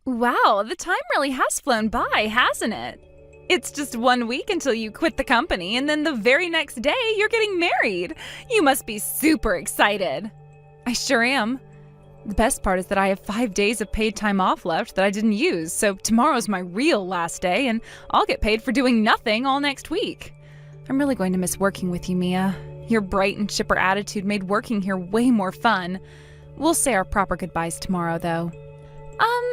Wow, the time really has flown by, hasn't it? It's just 1 week until you quit the company, and then the very next day you're getting married. You must be super excited. I sure am. The best part is that I have 5 days of paid time off left that I didn't use, so tomorrow's my real last day, and I'll get paid for doing nothing all next week. I'm really going to miss working with you, Mia. Your bright and chipper attitude made working here way more fun. We'll say our proper goodbyes tomorrow, though.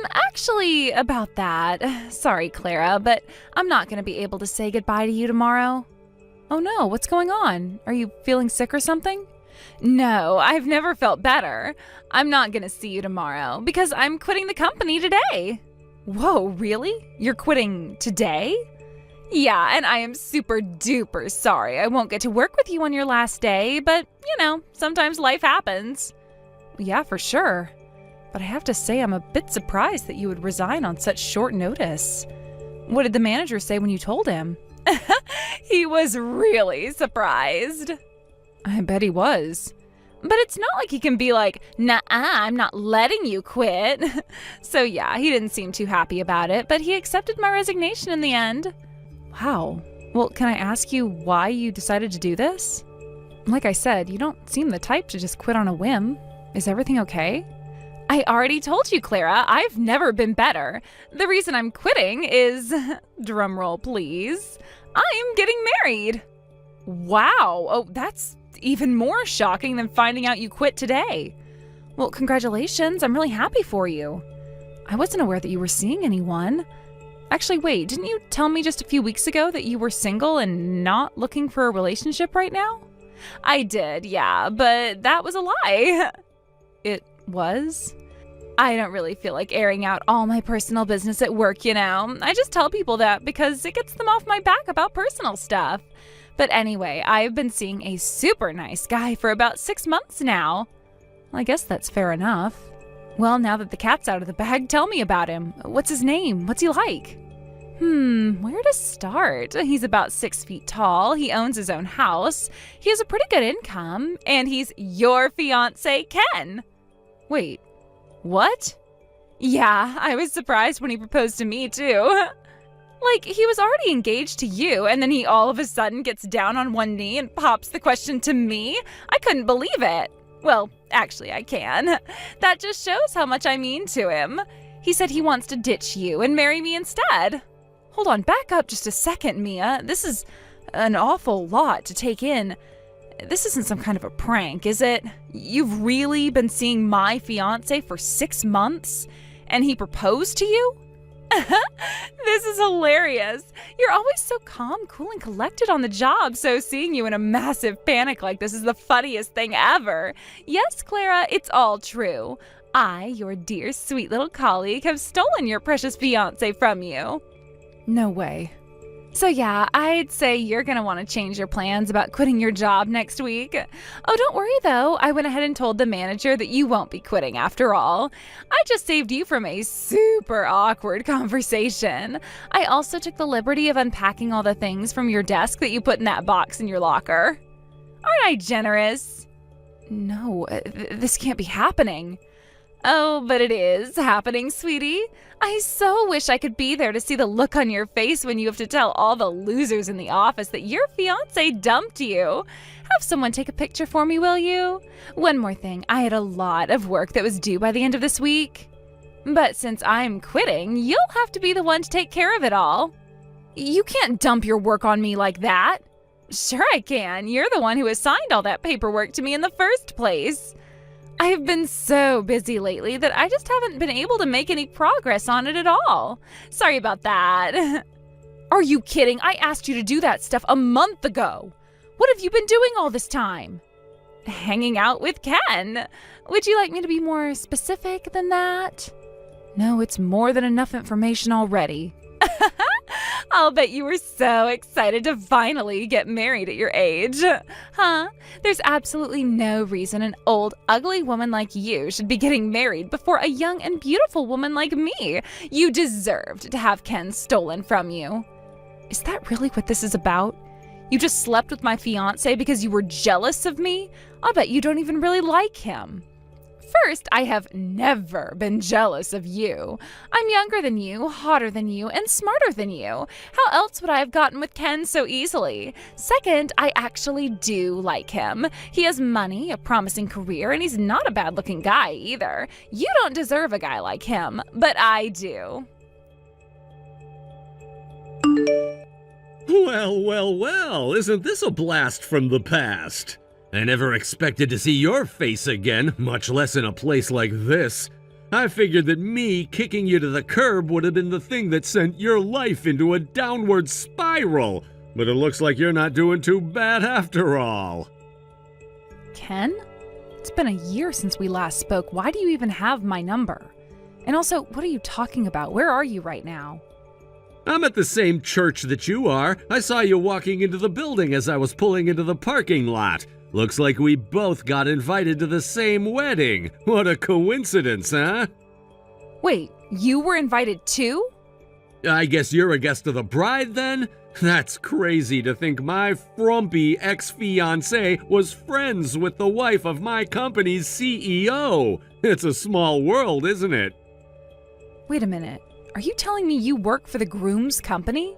Actually, about that, sorry, Clara, but I'm not going to be able to say goodbye to you tomorrow. Oh no, what's going on? Are you feeling sick or something? No, I've never felt better. I'm not going to see you tomorrow because I'm quitting the company today. Whoa, really? You're quitting today? Yeah, and I am super duper sorry I won't get to work with you on your last day, but, sometimes life happens. Yeah, for sure. But I have to say I'm a bit surprised that you would resign on such short notice. What did the manager say when you told him? He was really surprised. I bet he was. But it's not like he can be like, "Nah, I'm not letting you quit." So yeah, he didn't seem too happy about it, but he accepted my resignation in the end. Wow. Well, can I ask you why you decided to do this? Like I said, you don't seem the type to just quit on a whim. Is everything okay? I already told you, Clara, I've never been better. The reason I'm quitting is, drumroll please, I'm getting married. Wow, oh, that's even more shocking than finding out you quit today. Well, congratulations, I'm really happy for you. I wasn't aware that you were seeing anyone. Actually, wait, didn't you tell me just a few weeks ago that you were single and not looking for a relationship right now? I did, yeah, but that was a lie. It was? I don't really feel like airing out all my personal business at work, I just tell people that because it gets them off my back about personal stuff. But anyway, I've been seeing a super nice guy for about 6 months now. Well, I guess that's fair enough. Well, now that the cat's out of the bag, tell me about him. What's his name? What's he like? Where to start? He's about 6 feet tall, he owns his own house, he has a pretty good income, and he's your fiancé, Ken. Wait, what? Yeah, I was surprised when he proposed to me, too. Like, he was already engaged to you, and then he all of a sudden gets down on one knee and pops the question to me? I couldn't believe it. Well, actually, I can. That just shows how much I mean to him. He said he wants to ditch you and marry me instead. Hold on, back up just a second, Mia. This is an awful lot to take in. This isn't some kind of a prank, is it? You've really been seeing my fiancé for 6 months, and he proposed to you? This is hilarious. You're always so calm, cool, and collected on the job, so seeing you in a massive panic like this is the funniest thing ever. Yes, Clara, it's all true. I, your dear, sweet little colleague, have stolen your precious fiancé from you. No way. So yeah, I'd say you're gonna want to change your plans about quitting your job next week. Oh, don't worry though. I went ahead and told the manager that you won't be quitting after all. I just saved you from a super awkward conversation. I also took the liberty of unpacking all the things from your desk that you put in that box in your locker. Aren't I generous? No, this can't be happening. Oh, but it is happening, sweetie. I so wish I could be there to see the look on your face when you have to tell all the losers in the office that your fiancé dumped you. Have someone take a picture for me, will you? One more thing, I had a lot of work that was due by the end of this week. But since I'm quitting, you'll have to be the one to take care of it all. You can't dump your work on me like that. Sure I can. You're the one who assigned all that paperwork to me in the first place. I have been so busy lately that I just haven't been able to make any progress on it at all. Sorry about that. Are you kidding? I asked you to do that stuff a month ago. What have you been doing all this time? Hanging out with Ken. Would you like me to be more specific than that? No, it's more than enough information already. I'll bet you were so excited to finally get married at your age. Huh? There's absolutely no reason an old, ugly woman like you should be getting married before a young and beautiful woman like me. You deserved to have Ken stolen from you. Is that really what this is about? You just slept with my fiancé because you were jealous of me? I'll bet you don't even really like him. First, I have never been jealous of you. I'm younger than you, hotter than you, and smarter than you. How else would I have gotten with Ken so easily? Second, I actually do like him. He has money, a promising career, and he's not a bad-looking guy either. You don't deserve a guy like him, but I do. Well, isn't this a blast from the past? I never expected to see your face again, much less in a place like this. I figured that me kicking you to the curb would have been the thing that sent your life into a downward spiral, but it looks like you're not doing too bad after all. Ken? It's been a year since we last spoke. Why do you even have my number? And also, what are you talking about? Where are you right now? I'm at the same church that you are. I saw you walking into the building as I was pulling into the parking lot. Looks like we both got invited to the same wedding. What a coincidence, huh? Wait, you were invited too? I guess you're a guest of the bride then? That's crazy to think my frumpy ex-fiancé was friends with the wife of my company's CEO. It's a small world, isn't it? Wait a minute. Are you telling me you work for the groom's company?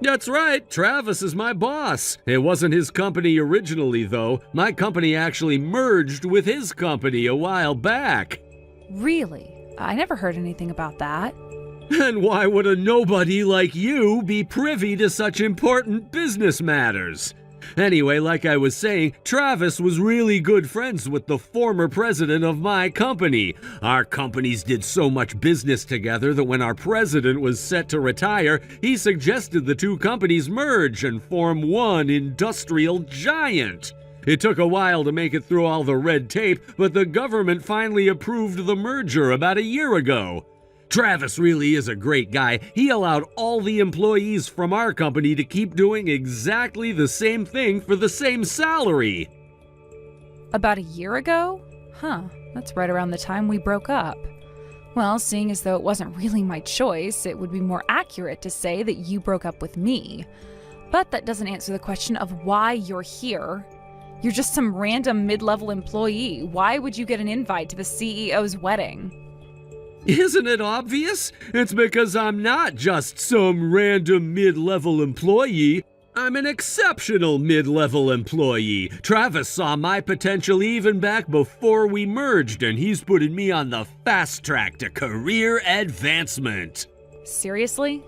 That's right, Travis is my boss. It wasn't his company originally, though. My company actually merged with his company a while back. Really? I never heard anything about that. And why would a nobody like you be privy to such important business matters? Anyway, like I was saying, Travis was really good friends with the former president of my company. Our companies did so much business together that when our president was set to retire, he suggested the two companies merge and form one industrial giant. It took a while to make it through all the red tape, but the government finally approved the merger about a year ago. Travis really is a great guy. He allowed all the employees from our company to keep doing exactly the same thing for the same salary. About a year ago? Huh, that's right around the time we broke up. Well, seeing as though it wasn't really my choice, it would be more accurate to say that you broke up with me. But that doesn't answer the question of why you're here. You're just some random mid-level employee. Why would you get an invite to the CEO's wedding? Isn't it obvious? It's because I'm not just some random mid-level employee. I'm an exceptional mid-level employee. Travis saw my potential even back before we merged, and he's putting me on the fast track to career advancement. Seriously?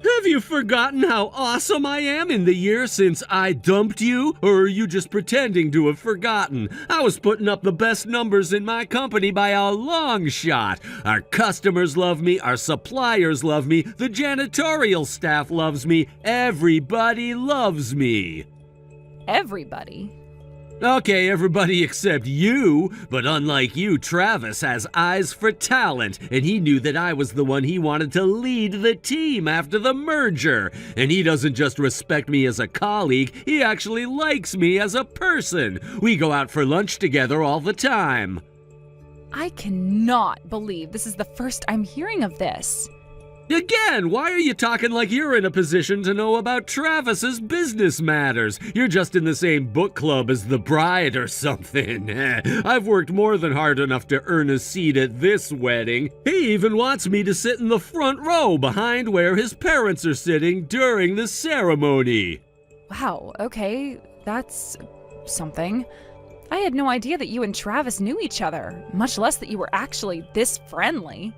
Have you forgotten how awesome I am in the year since I dumped you? Or are you just pretending to have forgotten? I was putting up the best numbers in my company by a long shot. Our customers love me, our suppliers love me, the janitorial staff loves me, everybody loves me. Everybody? Okay, everybody except you, but unlike you, Travis has eyes for talent, and he knew that I was the one he wanted to lead the team after the merger. And he doesn't just respect me as a colleague, he actually likes me as a person. We go out for lunch together all the time. I cannot believe this is the first I'm hearing of this. Again, why are you talking like you're in a position to know about Travis's business matters? You're just in the same book club as the bride or something. I've worked more than hard enough to earn a seat at this wedding. He even wants me to sit in the front row behind where his parents are sitting during the ceremony. Wow, okay, that's something. I had no idea that you and Travis knew each other, much less that you were actually this friendly.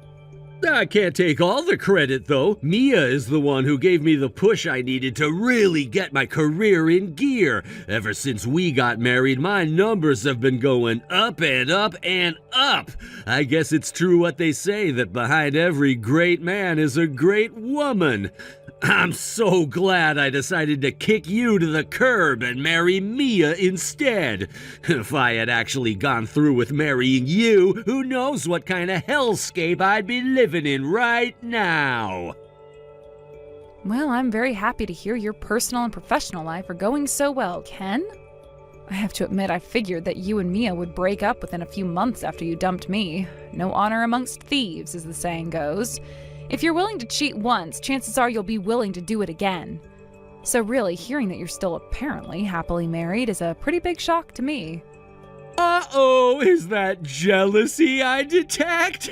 I can't take all the credit, though. Mia is the one who gave me the push I needed to really get my career in gear. Ever since we got married, my numbers have been going up and up and up. I guess it's true what they say, that behind every great man is a great woman. I'm so glad I decided to kick you to the curb and marry Mia instead. If I had actually gone through with marrying you, who knows what kind of hellscape I'd be living in right now. Well, I'm very happy to hear your personal and professional life are going so well, Ken. I have to admit, I figured that you and Mia would break up within a few months after you dumped me. No honor amongst thieves, as the saying goes. If you're willing to cheat once, chances are you'll be willing to do it again. So really, hearing that you're still apparently happily married is a pretty big shock to me. Uh-oh, is that jealousy I detect?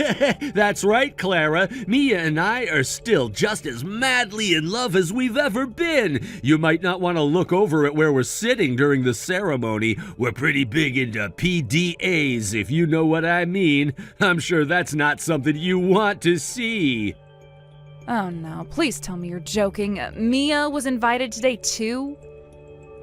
That's right, Clara. Mia and I are still just as madly in love as we've ever been. You might not want to look over at where we're sitting during the ceremony. We're pretty big into PDAs, if you know what I mean. I'm sure that's not something you want to see. Oh no, please tell me you're joking. Mia was invited today too?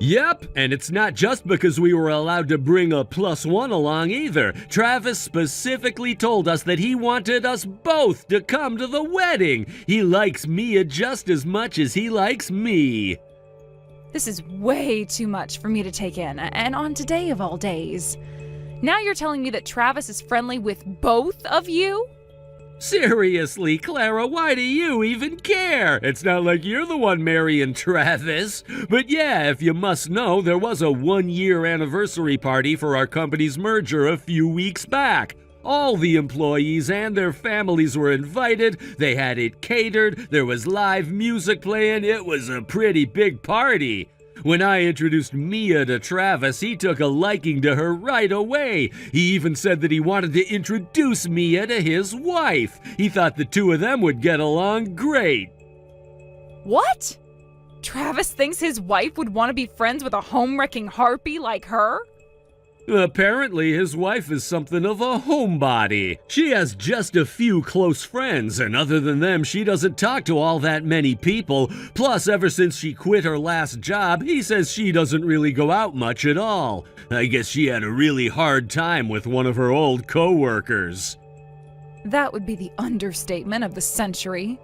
Yep, and it's not just because we were allowed to bring a +1 along either. Travis specifically told us that he wanted us both to come to the wedding. He likes Mia just as much as he likes me. This is way too much for me to take in, and on today of all days. Now you're telling me that Travis is friendly with both of you? Seriously, Clara, why do you even care? It's not like you're the one marrying Travis. But yeah, if you must know, there was a 1-year anniversary party for our company's merger a few weeks back. All the employees and their families were invited, they had it catered, there was live music playing, it was a pretty big party. When I introduced Mia to Travis, he took a liking to her right away. He even said that he wanted to introduce Mia to his wife. He thought the two of them would get along great. What? Travis thinks his wife would want to be friends with a home-wrecking harpy like her? Apparently, his wife is something of a homebody. She has just a few close friends, and other than them, she doesn't talk to all that many people. Plus, ever since she quit her last job, he says she doesn't really go out much at all. I guess she had a really hard time with one of her old coworkers. That would be the understatement of the century.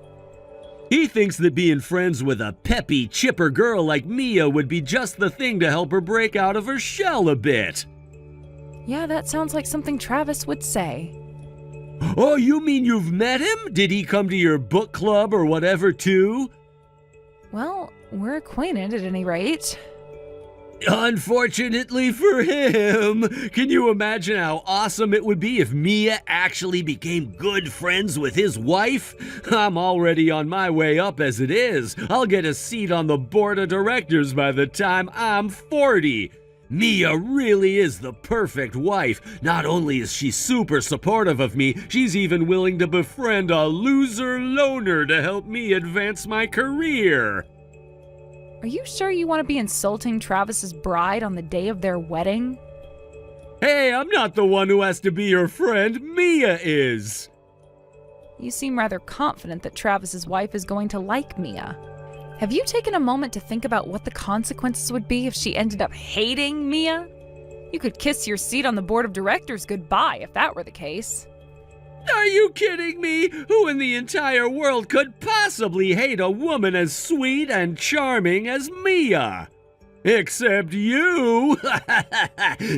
He thinks that being friends with a peppy, chipper girl like Mia would be just the thing to help her break out of her shell a bit. Yeah, that sounds like something Travis would say. Oh, you mean you've met him? Did he come to your book club or whatever, too? Well, we're acquainted at any rate. Unfortunately for him. Can you imagine how awesome it would be if Mia actually became good friends with his wife? I'm already on my way up as it is. I'll get a seat on the board of directors by the time I'm 40. Mia really is the perfect wife. Not only is she super supportive of me, she's even willing to befriend a loser loner to help me advance my career. Are you sure you want to be insulting Travis's bride on the day of their wedding? Hey, I'm not the one who has to be your friend. Mia is. You seem rather confident that Travis's wife is going to like Mia. Have you taken a moment to think about what the consequences would be if she ended up hating Mia? You could kiss your seat on the board of directors goodbye if that were the case. Are you kidding me? Who in the entire world could possibly hate a woman as sweet and charming as Mia? Except you!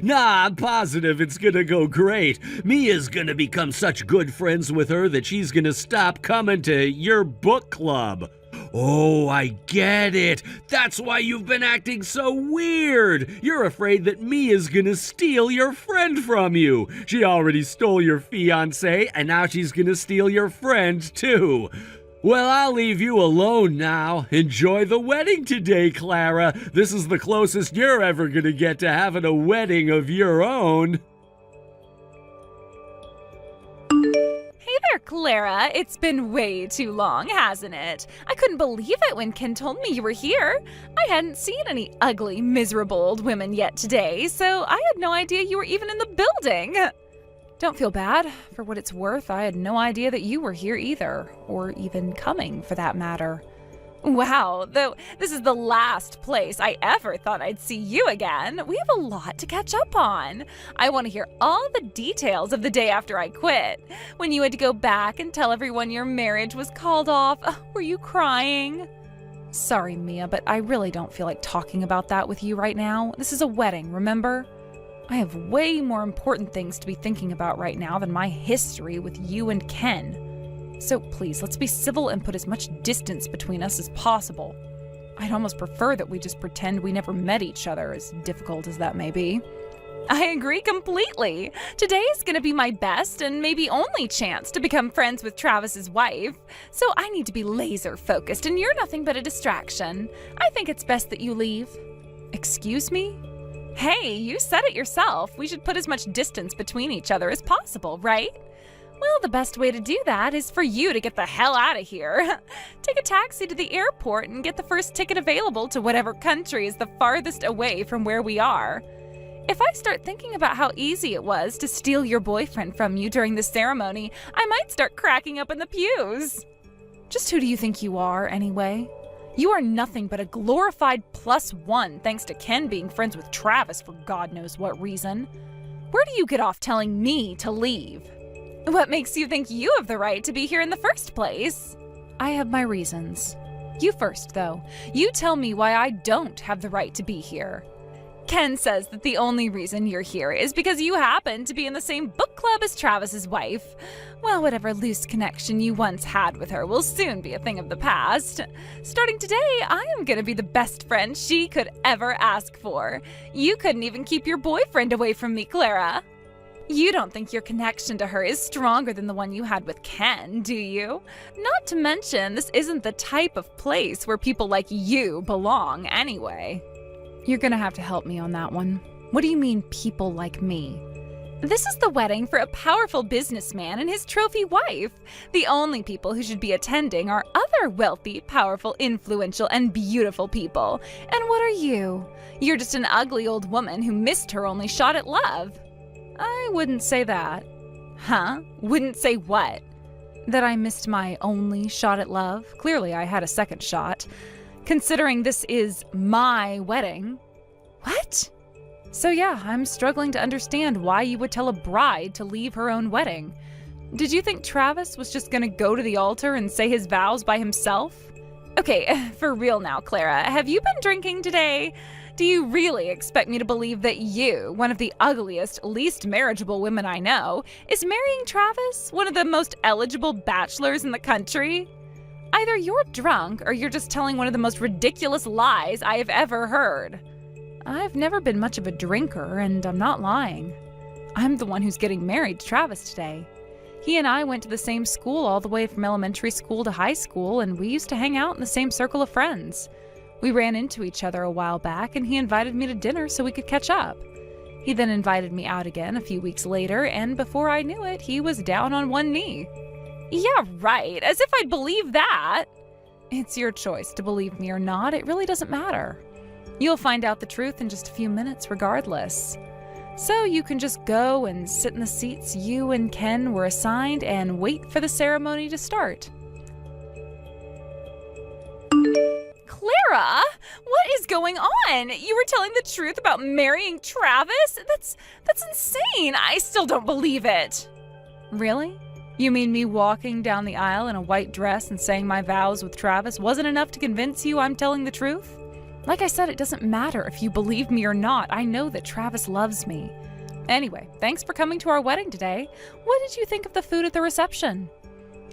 Nah, I'm positive it's gonna go great. Mia's gonna become such good friends with her that she's gonna stop coming to your book club. Oh, I get it. That's why you've been acting so weird. You're afraid that Mia's gonna steal your friend from you. She already stole your fiancé, and now she's gonna steal your friend, too. Well, I'll leave you alone now. Enjoy the wedding today, Clara. This is the closest you're ever gonna get to having a wedding of your own. Hey there, Clara. It's been way too long, hasn't it? I couldn't believe it when Ken told me you were here. I hadn't seen any ugly, miserable old women yet today, so I had no idea you were even in the building. Don't feel bad. For what it's worth, I had no idea that you were here either, or even coming for that matter. Wow, though this is the last place I ever thought I'd see you again. We have a lot to catch up on. I want to hear all the details of the day after I quit. When you had to go back and tell everyone your marriage was called off, were you crying? Sorry, Mia, but I really don't feel like talking about that with you right now. This is a wedding, remember? I have way more important things to be thinking about right now than my history with you and Ken. So please, let's be civil and put as much distance between us as possible. I'd almost prefer that we just pretend we never met each other, as difficult as that may be. I agree completely. Today is going to be my best and maybe only chance to become friends with Travis's wife. So I need to be laser focused, and you're nothing but a distraction. I think it's best that you leave. Excuse me? Hey, you said it yourself. We should put as much distance between each other as possible, right? Well, the best way to do that is for you to get the hell out of here. Take a taxi to the airport and get the first ticket available to whatever country is the farthest away from where we are. If I start thinking about how easy it was to steal your boyfriend from you during the ceremony, I might start cracking up in the pews. Just who do you think you are, anyway? You are nothing but a glorified +1 thanks to Ken being friends with Travis for God knows what reason. Where do you get off telling me to leave? What makes you think you have the right to be here in the first place? I have my reasons. You first, though. You tell me why I don't have the right to be here. Ken says that the only reason you're here is because you happen to be in the same book club as Travis's wife. Well, whatever loose connection you once had with her will soon be a thing of the past. Starting today, I am going to be the best friend she could ever ask for. You couldn't even keep your boyfriend away from me, Clara. You don't think your connection to her is stronger than the one you had with Ken, do you? Not to mention, this isn't the type of place where people like you belong anyway. You're gonna have to help me on that one. What do you mean, people like me? This is the wedding for a powerful businessman and his trophy wife. The only people who should be attending are other wealthy, powerful, influential, and beautiful people. And what are you? You're just an ugly old woman who missed her only shot at love. I wouldn't say that. Huh? Wouldn't say what? That I missed my only shot at love? Clearly I had a second shot. Considering this is my wedding. What? So yeah, I'm struggling to understand why you would tell a bride to leave her own wedding. Did you think Travis was just gonna go to the altar and say his vows by himself? Okay, for real now, Clara, have you been drinking today? Do you really expect me to believe that you, one of the ugliest, least marriageable women I know, is marrying Travis, one of the most eligible bachelors in the country? Either you're drunk or you're just telling one of the most ridiculous lies I have ever heard. I've never been much of a drinker, and I'm not lying. I'm the one who's getting married to Travis today. He and I went to the same school all the way from elementary school to high school, and we used to hang out in the same circle of friends. We ran into each other a while back, and he invited me to dinner so we could catch up. He then invited me out again a few weeks later, and before I knew it, he was down on one knee. Yeah, right. As if I'd believe that. It's your choice to believe me or not. It really doesn't matter. You'll find out the truth in just a few minutes regardless. So you can just go and sit in the seats you and Ken were assigned and wait for the ceremony to start. Clara, what is going on? You were telling the truth about marrying Travis? That's insane. I still don't believe it. Really? You mean me walking down the aisle in a white dress and saying my vows with Travis wasn't enough to convince you I'm telling the truth? Like I said, it doesn't matter if you believe me or not. I know that Travis loves me. Anyway, thanks for coming to our wedding today. What did you think of the food at the reception?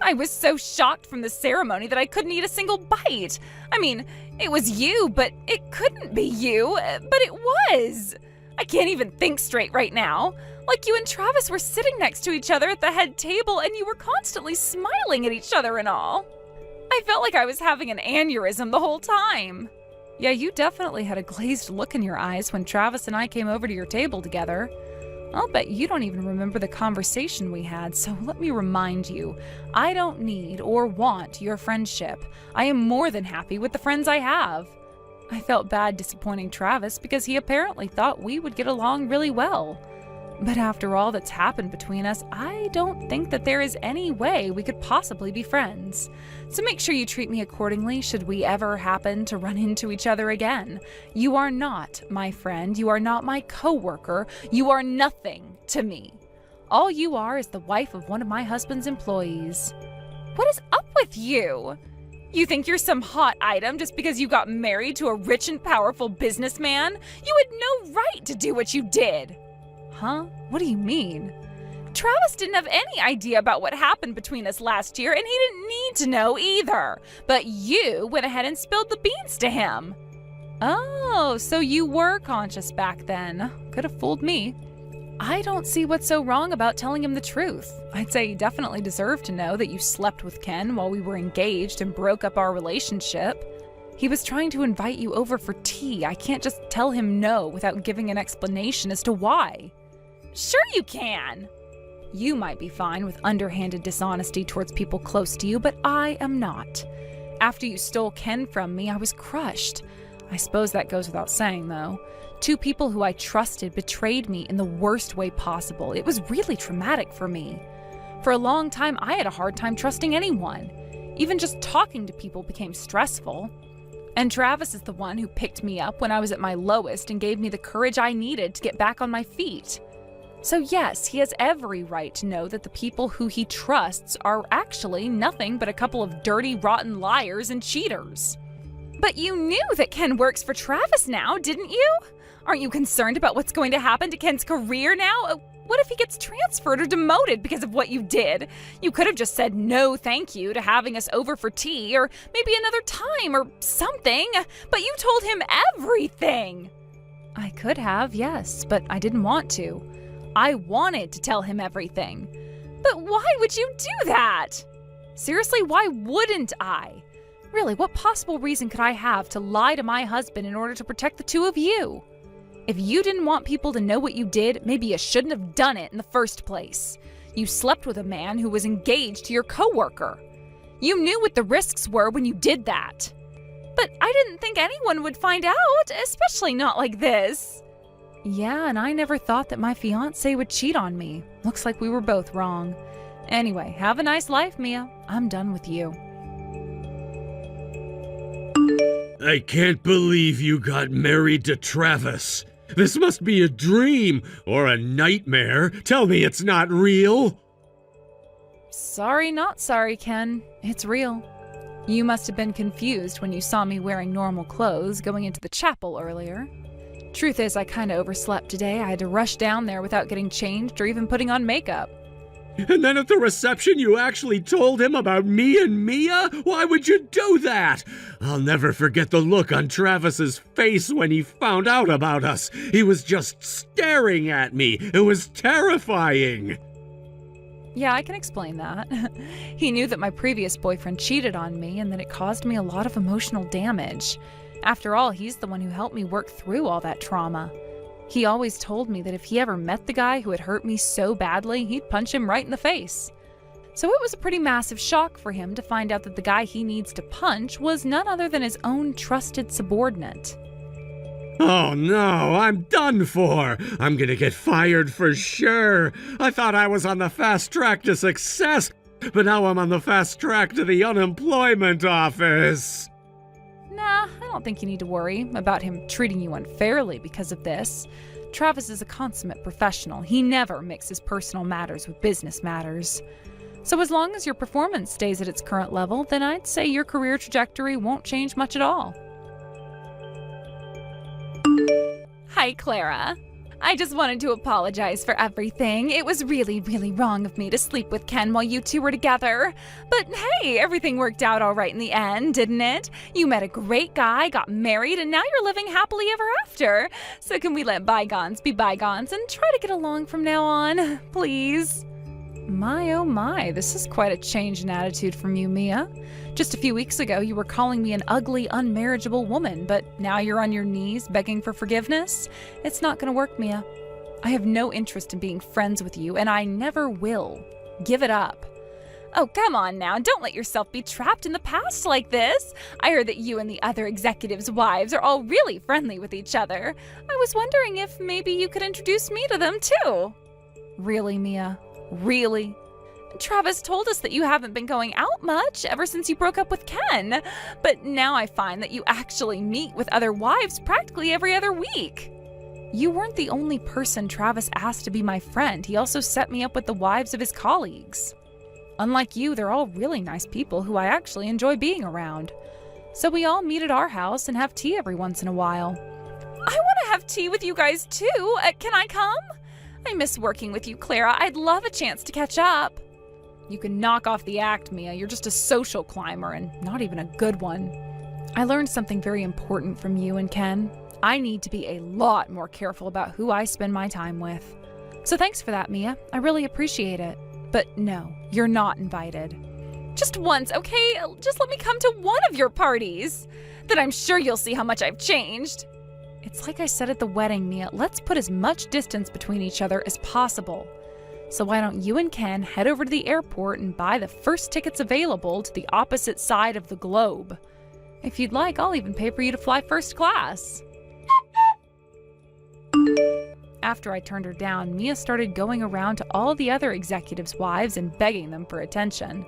I was so shocked from the ceremony that I couldn't eat a single bite. I mean, it was you, but it couldn't be you. But it was. I can't even think straight right now. Like you and Travis were sitting next to each other at the head table and you were constantly smiling at each other and all. I felt like I was having an aneurysm the whole time. Yeah, you definitely had a glazed look in your eyes when Travis and I came over to your table together. I'll bet you don't even remember the conversation we had, so let me remind you, I don't need or want your friendship. I am more than happy with the friends I have. I felt bad disappointing Travis because he apparently thought we would get along really well. But after all that's happened between us, I don't think that there is any way we could possibly be friends. So make sure you treat me accordingly should we ever happen to run into each other again. You are not my friend. You are not my coworker. You are nothing to me. All you are is the wife of one of my husband's employees. What is up with you? You think you're some hot item just because you got married to a rich and powerful businessman? You had no right to do what you did. Huh? What do you mean? Travis didn't have any idea about what happened between us last year, and he didn't need to know either. But you went ahead and spilled the beans to him. Oh, so you were conscious back then. Could have fooled me. I don't see what's so wrong about telling him the truth. I'd say he definitely deserved to know that you slept with Ken while we were engaged and broke up our relationship. He was trying to invite you over for tea. I can't just tell him no without giving an explanation as to why. Sure you can. You might be fine with underhanded dishonesty towards people close to you, but I am not. After you stole Ken from me, I was crushed. I suppose that goes without saying, though. 2 people who I trusted betrayed me in the worst way possible. It was really traumatic for me. For a long time, I had a hard time trusting anyone. Even just talking to people became stressful. And Travis is the one who picked me up when I was at my lowest and gave me the courage I needed to get back on my feet. So yes, he has every right to know that the people who he trusts are actually nothing but a couple of dirty, rotten liars and cheaters. But you knew that Ken works for Travis now, didn't you? Aren't you concerned about what's going to happen to Ken's career now? What if he gets transferred or demoted because of what you did? You could have just said no thank you to having us over for tea, or maybe another time or something, but you told him everything. I could have, yes, but I didn't want to. I wanted to tell him everything. But why would you do that? Seriously, why wouldn't I? Really, what possible reason could I have to lie to my husband in order to protect the 2 of you? If you didn't want people to know what you did, maybe you shouldn't have done it in the first place. You slept with a man who was engaged to your coworker. You knew what the risks were when you did that. But I didn't think anyone would find out, especially not like this. Yeah, and I never thought that my fiancé would cheat on me. Looks like we were both wrong. Anyway, have a nice life, Mia. I'm done with you. I can't believe you got married to Travis. This must be a dream or a nightmare. Tell me it's not real. Sorry, not sorry, Ken. It's real. You must have been confused when you saw me wearing normal clothes going into the chapel earlier. Truth is, I kinda overslept today. I had to rush down there without getting changed or even putting on makeup. And then at the reception you actually told him about me and Mia? Why would you do that? I'll never forget the look on Travis's face when he found out about us. He was just staring at me. It was terrifying. Yeah, I can explain that. He knew that my previous boyfriend cheated on me and that it caused me a lot of emotional damage. After all, he's the one who helped me work through all that trauma. He always told me that if he ever met the guy who had hurt me so badly, he'd punch him right in the face. So it was a pretty massive shock for him to find out that the guy he needs to punch was none other than his own trusted subordinate. Oh no, I'm done for. I'm gonna get fired for sure. I thought I was on the fast track to success, but now I'm on the fast track to the unemployment office. Nah, I don't think you need to worry about him treating you unfairly because of this. Travis is a consummate professional. He never mixes personal matters with business matters. So as long as your performance stays at its current level, then I'd say your career trajectory won't change much at all. Hi, Clara. I just wanted to apologize for everything. It was really, really wrong of me to sleep with Ken while you 2 were together. But hey, everything worked out all right in the end, didn't it? You met a great guy, got married, and now you're living happily ever after. So can we let bygones be bygones and try to get along from now on, please? My oh my, this is quite a change in attitude from you, Mia. Just a few weeks ago, you were calling me an ugly, unmarriageable woman, but now you're on your knees begging for forgiveness? It's not gonna work, Mia. I have no interest in being friends with you, and I never will. Give it up. Oh, come on now, don't let yourself be trapped in the past like this. I heard that you and the other executives' wives are all really friendly with each other. I was wondering if maybe you could introduce me to them too. Really, Mia? Really? Travis told us that you haven't been going out much ever since you broke up with Ken, but now I find that you actually meet with other wives practically every other week. You weren't the only person Travis asked to be my friend. He also set me up with the wives of his colleagues. Unlike you, they're all really nice people who I actually enjoy being around. So we all meet at our house and have tea every once in a while. I want to have tea with you guys too. Can I come? I miss working with you, Clara. I'd love a chance to catch up. You can knock off the act, Mia. You're just a social climber and not even a good one. I learned something very important from you and Ken. I need to be a lot more careful about who I spend my time with. So thanks for that, Mia. I really appreciate it. But no, you're not invited. Just once, okay? Just let me come to one of your parties. then I'm sure you'll see how much I've changed. It's like I said at the wedding, Mia, let's put as much distance between each other as possible. So why don't you and Ken head over to the airport and buy the first tickets available to the opposite side of the globe? If you'd like, I'll even pay for you to fly first class. After I turned her down, Mia started going around to all the other executives' wives and begging them for attention.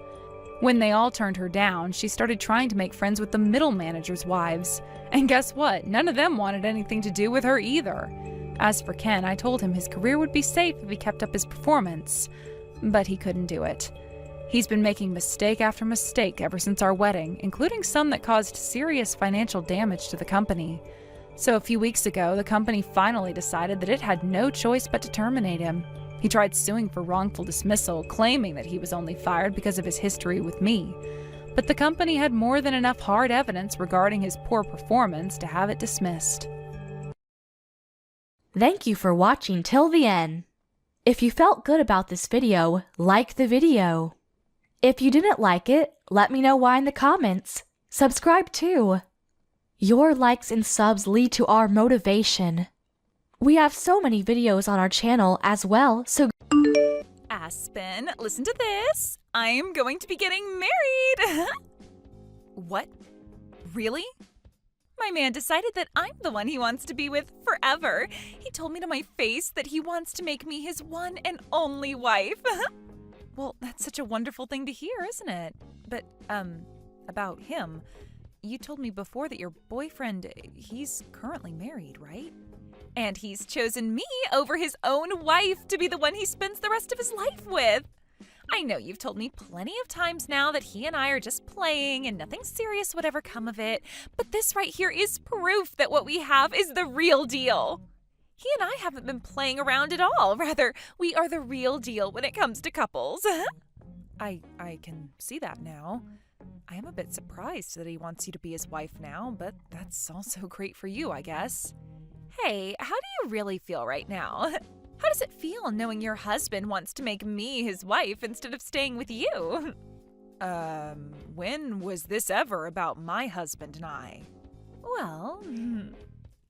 When they all turned her down, she started trying to make friends with the middle managers' wives. And guess what? None of them wanted anything to do with her either. As for Ken, I told him his career would be safe if he kept up his performance. But he couldn't do it. He's been making mistake after mistake ever since our wedding, including some that caused serious financial damage to the company. So a few weeks ago, the company finally decided that it had no choice but to terminate him. He tried suing for wrongful dismissal, claiming that he was only fired because of his history with me. But the company had more than enough hard evidence regarding his poor performance to have it dismissed. Thank you for watching till the end. If you felt good about this video, like the video. If you didn't like it, let me know why in the comments. Subscribe too. Your likes and subs lead to our motivation. We have so many videos on our channel as well, so Aspen, listen to this. I'm going to be getting married. What? Really? My man decided that I'm the one he wants to be with forever. He told me to my face that he wants to make me his one and only wife. Well, that's such a wonderful thing to hear, isn't it? But, about him, you told me before that your boyfriend, he's currently married, right? And he's chosen me over his own wife to be the one he spends the rest of his life with. I know you've told me plenty of times now that he and I are just playing and nothing serious would ever come of it, but this right here is proof that what we have is the real deal. He and I haven't been playing around at all. Rather, we are the real deal when it comes to couples. I can see that now. I am a bit surprised that he wants you to be his wife now, but that's also great for you, I guess. Hey, how do you really feel right now? How does it feel knowing your husband wants to make me his wife instead of staying with you? When was this ever about my husband and I? Well,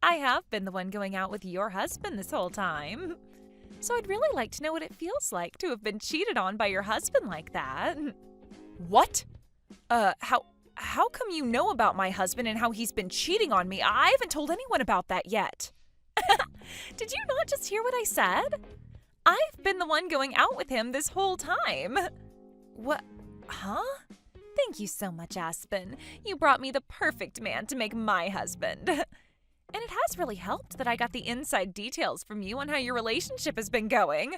I have been the one going out with your husband this whole time. So I'd really like to know what it feels like to have been cheated on by your husband like that. What? How come you know about my husband and how he's been cheating on me? I haven't told anyone about that yet. Did you not just hear what I said? I've been the one going out with him this whole time. What? Huh? Thank you so much, Aspen. You brought me the perfect man to make my husband. And it has really helped that I got the inside details from you on how your relationship has been going.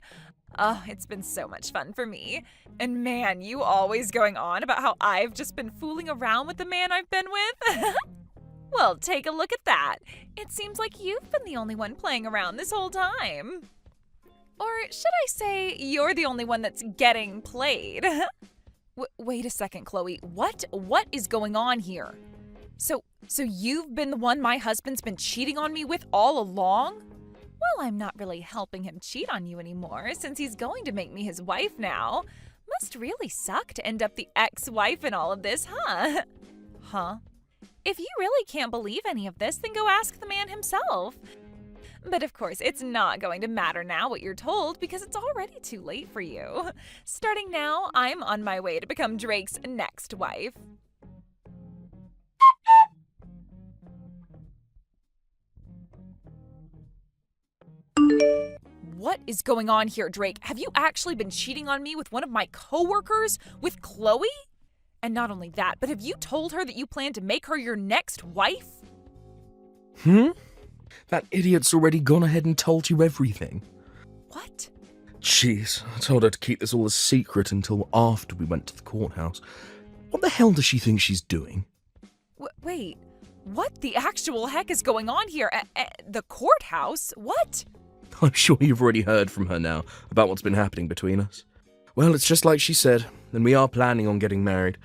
Oh, it's been so much fun for me. And man, you always going on about how I've just been fooling around with the man I've been with. Well, take a look at that. It seems like you've been the only one playing around this whole time. Or should I say you're the only one that's getting played? Wait a second, Chloe. What is going on here? So you've been the one my husband's been cheating on me with all along? Well, I'm not really helping him cheat on you anymore since he's going to make me his wife now. Must really suck to end up the ex-wife in all of this, huh? Huh? If you really can't believe any of this, then go ask the man himself. But of course, it's not going to matter now what you're told because it's already too late for you. Starting now, I'm on my way to become Drake's next wife. What is going on here, Drake? Have you actually been cheating on me with one of my coworkers? With Chloe? And not only that, but have you told her that you plan to make her your next wife? That idiot's already gone ahead and told you everything. What? Jeez, I told her to keep this all a secret until after we went to the courthouse. What the hell does she think she's doing? Wait, what the actual heck is going on here? At the courthouse? What? I'm sure you've already heard from her now about what's been happening between us. Well, it's just like she said, and we are planning on getting married.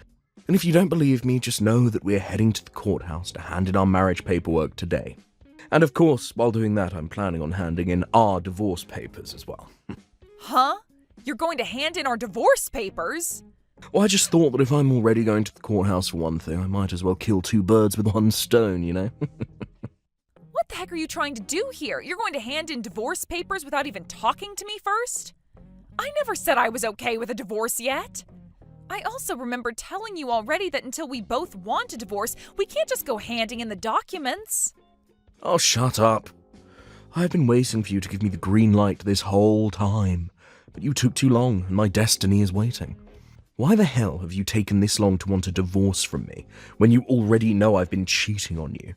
And if you don't believe me, just know that we're heading to the courthouse to hand in our marriage paperwork today. And of course, while doing that, I'm planning on handing in our divorce papers as well. Huh? You're going to hand in our divorce papers? Well, I just thought that if I'm already going to the courthouse for one thing, I might as well kill two birds with one stone, you know? What the heck are you trying to do here? You're going to hand in divorce papers without even talking to me first? I never said I was okay with a divorce yet. I also remember telling you already that until we both want a divorce, we can't just go handing in the documents. Oh, shut up. I've been waiting for you to give me the green light this whole time, but you took too long, and my destiny is waiting. Why the hell have you taken this long to want a divorce from me, when you already know I've been cheating on you?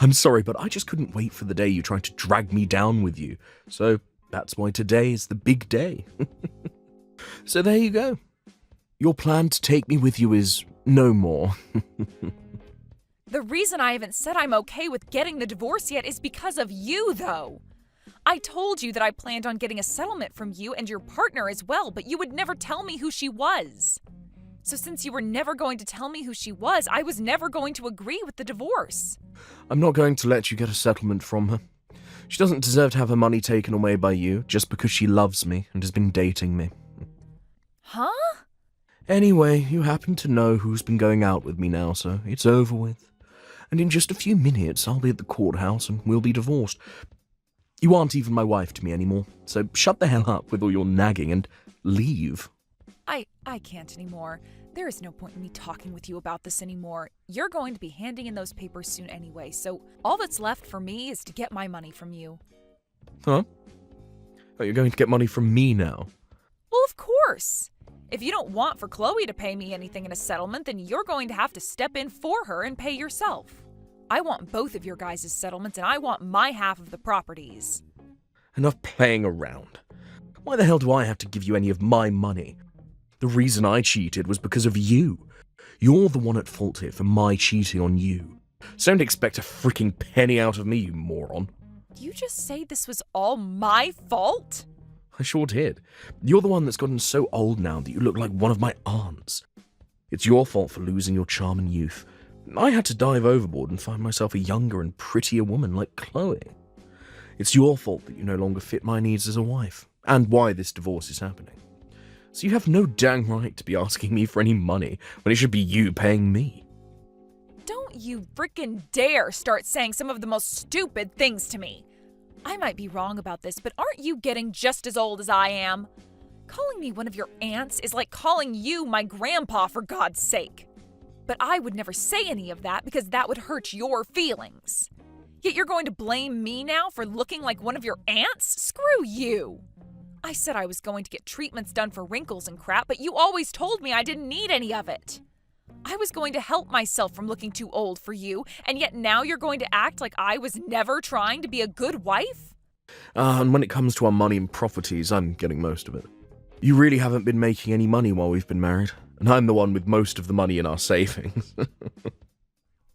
I'm sorry, but I just couldn't wait for the day you tried to drag me down with you, so that's why today is the big day. So there you go. Your plan to take me with you is no more. The reason I haven't said I'm okay with getting the divorce yet is because of you, though. I told you that I planned on getting a settlement from you and your partner as well, but you would never tell me who she was. So since you were never going to tell me who she was, I was never going to agree with the divorce. I'm not going to let you get a settlement from her. She doesn't deserve to have her money taken away by you just because she loves me and has been dating me. Huh? Anyway, you happen to know who's been going out with me now, so it's over with. And in just a few minutes, I'll be at the courthouse and we'll be divorced. You aren't even my wife to me anymore, so shut the hell up with all your nagging and leave. I can't anymore. There is no point in me talking with you about this anymore. You're going to be handing in those papers soon anyway, so all that's left for me is to get my money from you. Huh? Oh, you're going to get money from me now? Well, of course. If you don't want for Chloe to pay me anything in a settlement, then you're going to have to step in for her and pay yourself. I want both of your guys' settlements, and I want my half of the properties. Enough playing around. Why the hell do I have to give you any of my money? The reason I cheated was because of you. You're the one at fault here for my cheating on you. So don't expect a freaking penny out of me, you moron. Did you just say this was all my fault? I sure did. You're the one that's gotten so old now that you look like one of my aunts. It's your fault for losing your charm and youth. I had to dive overboard and find myself a younger and prettier woman like Chloe. It's your fault that you no longer fit my needs as a wife, and why this divorce is happening. So you have no dang right to be asking me for any money when it should be you paying me. Don't you frickin' dare start saying some of the most stupid things to me. I might be wrong about this, but aren't you getting just as old as I am? Calling me one of your aunts is like calling you my grandpa, for God's sake. But I would never say any of that because that would hurt your feelings. Yet you're going to blame me now for looking like one of your aunts? Screw you! I said I was going to get treatments done for wrinkles and crap, but you always told me I didn't need any of it. I was going to help myself from looking too old for you, and yet now you're going to act like I was never trying to be a good wife? And when it comes to our money and properties, I'm getting most of it. You really haven't been making any money while we've been married, and I'm the one with most of the money in our savings.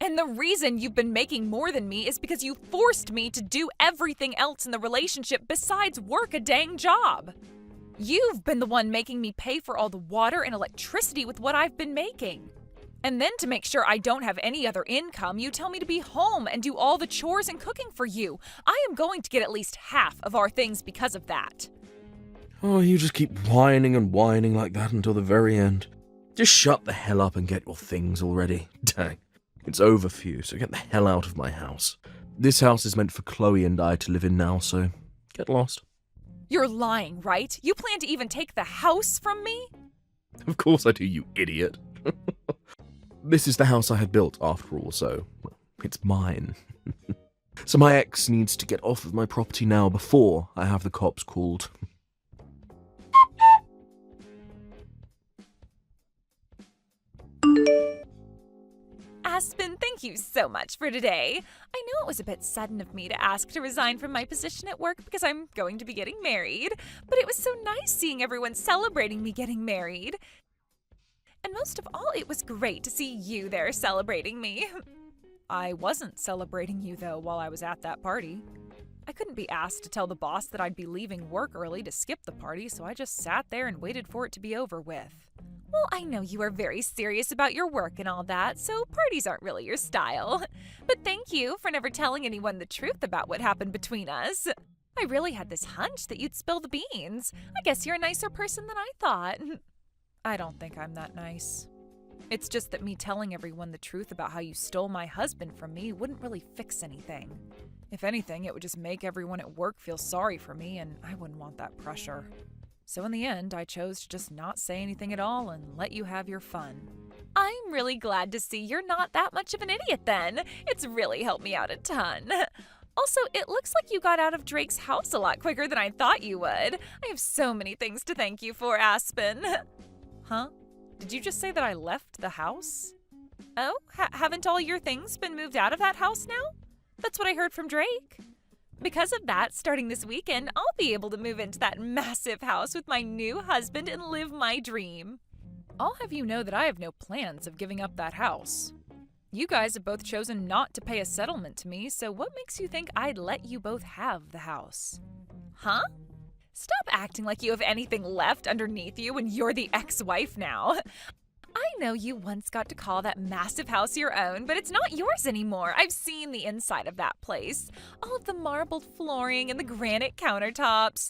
And the reason you've been making more than me is because you forced me to do everything else in the relationship besides work a dang job. You've been the one making me pay for all the water and electricity with what I've been making. And then to make sure I don't have any other income, you tell me to be home and do all the chores and cooking for you. I am going to get at least half of our things because of that. Oh, you just keep whining and whining like that until the very end. Just shut the hell up and get your things already. Dang. It's over for you, so get the hell out of my house. This house is meant for Chloe and I to live in now, so get lost. You're lying, right? You plan to even take the house from me? Of course I do, you idiot. This is the house I had built, after all, so it's mine. So my ex needs to get off of my property now before I have the cops called. Aspen, thank you so much for today. I know it was a bit sudden of me to ask to resign from my position at work because I'm going to be getting married, but it was so nice seeing everyone celebrating me getting married. And most of all, it was great to see you there celebrating me. I wasn't celebrating you, though, while I was at that party. I couldn't be asked to tell the boss that I'd be leaving work early to skip the party, so I just sat there and waited for it to be over with. Well, I know you are very serious about your work and all that, so parties aren't really your style. But thank you for never telling anyone the truth about what happened between us. I really had this hunch that you'd spill the beans. I guess you're a nicer person than I thought. I don't think I'm that nice. It's just that me telling everyone the truth about how you stole my husband from me wouldn't really fix anything. If anything, it would just make everyone at work feel sorry for me, and I wouldn't want that pressure. So in the end, I chose to just not say anything at all and let you have your fun. I'm really glad to see you're not that much of an idiot then. It's really helped me out a ton. Also, it looks like you got out of Drake's house a lot quicker than I thought you would. I have so many things to thank you for, Aspen. Huh? Did you just say that I left the house? Oh, haven't all your things been moved out of that house now? That's what I heard from Drake. Because of that, starting this weekend, I'll be able to move into that massive house with my new husband and live my dream. I'll have you know that I have no plans of giving up that house. You guys have both chosen not to pay a settlement to me, so what makes you think I'd let you both have the house? Huh? Stop acting like you have anything left underneath you when you're the ex-wife now. I know you once got to call that massive house your own, but it's not yours anymore. I've seen the inside of that place. All of the marbled flooring and the granite countertops.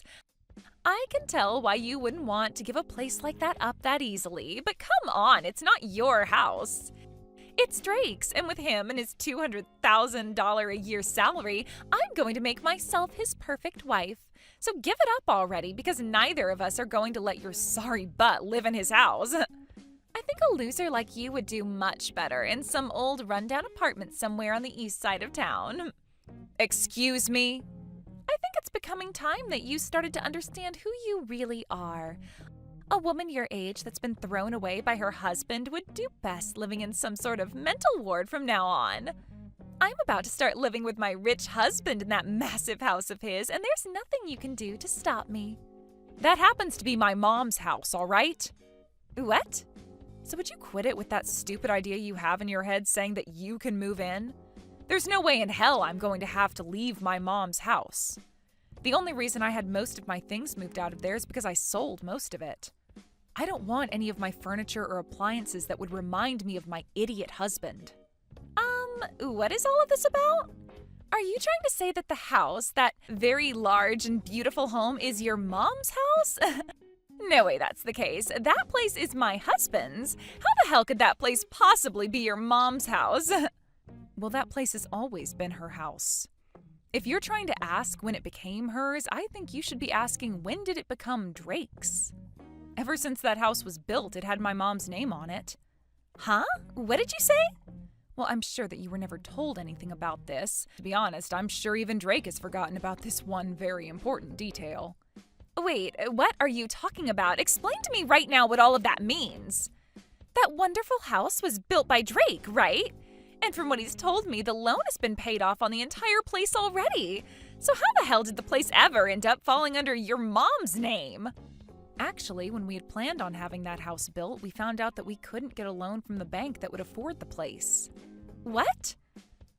I can tell why you wouldn't want to give a place like that up that easily, but come on, it's not your house. It's Drake's, and with him and his $200,000 a year salary, I'm going to make myself his perfect wife. So give it up already, because neither of us are going to let your sorry butt live in his house. I think a loser like you would do much better in some old rundown apartment somewhere on the east side of town. Excuse me? I think it's becoming time that you started to understand who you really are. A woman your age that's been thrown away by her husband would do best living in some sort of mental ward from now on. I'm about to start living with my rich husband in that massive house of his, and there's nothing you can do to stop me. That happens to be my mom's house, all right? What? So would you quit it with that stupid idea you have in your head saying that you can move in? There's no way in hell I'm going to have to leave my mom's house. The only reason I had most of my things moved out of there is because I sold most of it. I don't want any of my furniture or appliances that would remind me of my idiot husband. What is all of this about? Are you trying to say that the house, that very large and beautiful home, is your mom's house? No way that's the case. That place is my husband's. How the hell could that place possibly be your mom's house? Well, that place has always been her house. If you're trying to ask when it became hers, I think you should be asking when did it become Drake's? Ever since that house was built, it had my mom's name on it. Huh? What did you say? Well, I'm sure that you were never told anything about this. To be honest, I'm sure even Drake has forgotten about this one very important detail. Wait, what are you talking about? Explain to me right now what all of that means. That wonderful house was built by Drake, right? And from what he's told me, the loan has been paid off on the entire place already. So how the hell did the place ever end up falling under your mom's name? Actually, when we had planned on having that house built, we found out that we couldn't get a loan from the bank that would afford the place. What?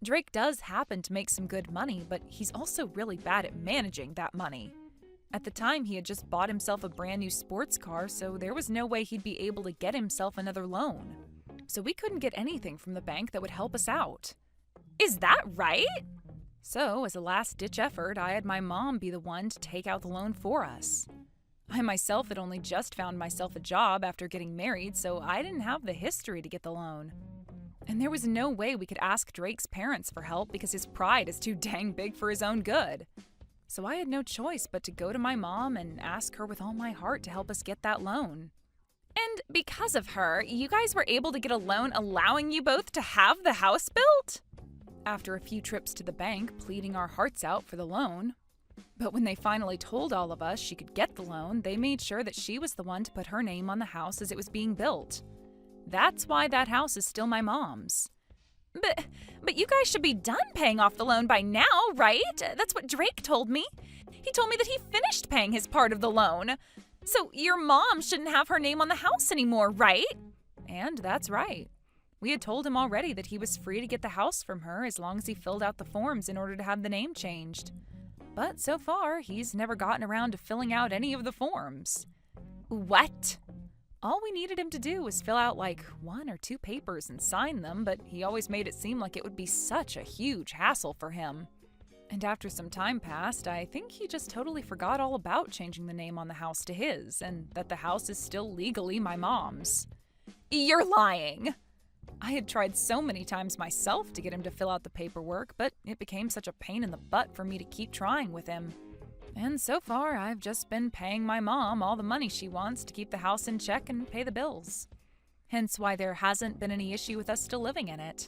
Drake does happen to make some good money, but he's also really bad at managing that money. At the time, he had just bought himself a brand new sports car, so there was no way he'd be able to get himself another loan. So we couldn't get anything from the bank that would help us out. Is that right? So, as a last-ditch effort, I had my mom be the one to take out the loan for us. I myself had only just found myself a job after getting married, so I didn't have the history to get the loan. And there was no way we could ask Drake's parents for help because his pride is too dang big for his own good. So I had no choice but to go to my mom and ask her with all my heart to help us get that loan. And because of her, you guys were able to get a loan allowing you both to have the house built? After a few trips to the bank pleading our hearts out for the loan. But when they finally told all of us she could get the loan, they made sure that she was the one to put her name on the house as it was being built. That's why that house is still my mom's. But you guys should be done paying off the loan by now, right? That's what Drake told me. He told me that he finished paying his part of the loan. So your mom shouldn't have her name on the house anymore, right? And that's right. We had told him already that he was free to get the house from her as long as he filled out the forms in order to have the name changed. But so far, he's never gotten around to filling out any of the forms. What? All we needed him to do was fill out like 1 or 2 papers and sign them, but he always made it seem like it would be such a huge hassle for him. And after some time passed, I think he just totally forgot all about changing the name on the house to his, and that the house is still legally my mom's. You're lying! I had tried so many times myself to get him to fill out the paperwork, but it became such a pain in the butt for me to keep trying with him. And so far, I've just been paying my mom all the money she wants to keep the house in check and pay the bills. Hence why there hasn't been any issue with us still living in it.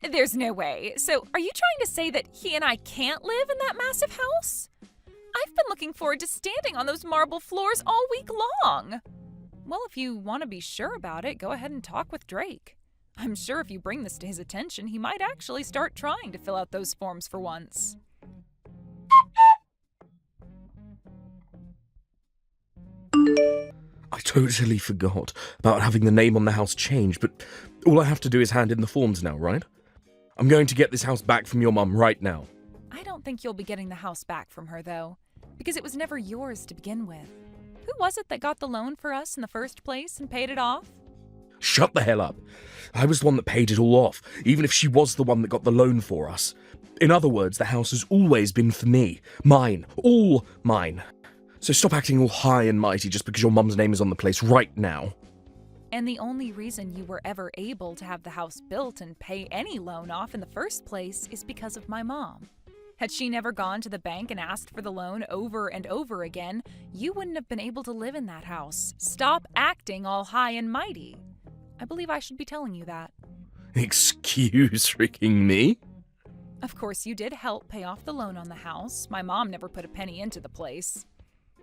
There's no way. So, are you trying to say that he and I can't live in that massive house? I've been looking forward to standing on those marble floors all week long. Well, if you want to be sure about it, go ahead and talk with Drake. I'm sure if you bring this to his attention, he might actually start trying to fill out those forms for once. I totally forgot about having the name on the house changed, but all I have to do is hand in the forms now, right? I'm going to get this house back from your mum right now. I don't think you'll be getting the house back from her, though, because it was never yours to begin with. Who was it that got the loan for us in the first place and paid it off? Shut the hell up. I was the one that paid it all off, even if she was the one that got the loan for us. In other words, the house has always been for me. Mine. All mine. So stop acting all high and mighty just because your mum's name is on the place right now. And the only reason you were ever able to have the house built and pay any loan off in the first place is because of my mom. Had she never gone to the bank and asked for the loan over and over again, you wouldn't have been able to live in that house. Stop acting all high and mighty. I believe I should be telling you that. Excuse freaking me? Of course, you did help pay off the loan on the house. My mom never put a penny into the place.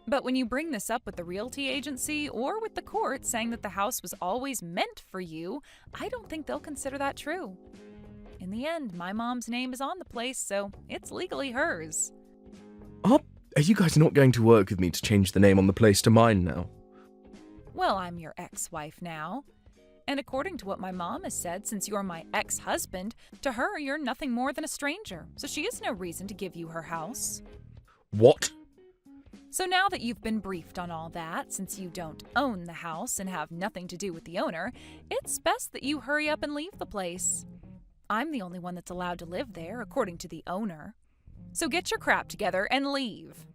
But when you bring this up with the realty agency or with the court saying that the house was always meant for you, I don't think they'll consider that true. In the end, my mom's name is on the place, so it's legally hers. Are you guys not going to work with me to change the name on the place to mine now? Well, I'm your ex-wife now. And according to what my mom has said, since you're my ex-husband, to her you're nothing more than a stranger, so she has no reason to give you her house. What? So now that you've been briefed on all that, since you don't own the house and have nothing to do with the owner, it's best that you hurry up and leave the place. I'm the only one that's allowed to live there, according to the owner. So get your crap together and leave.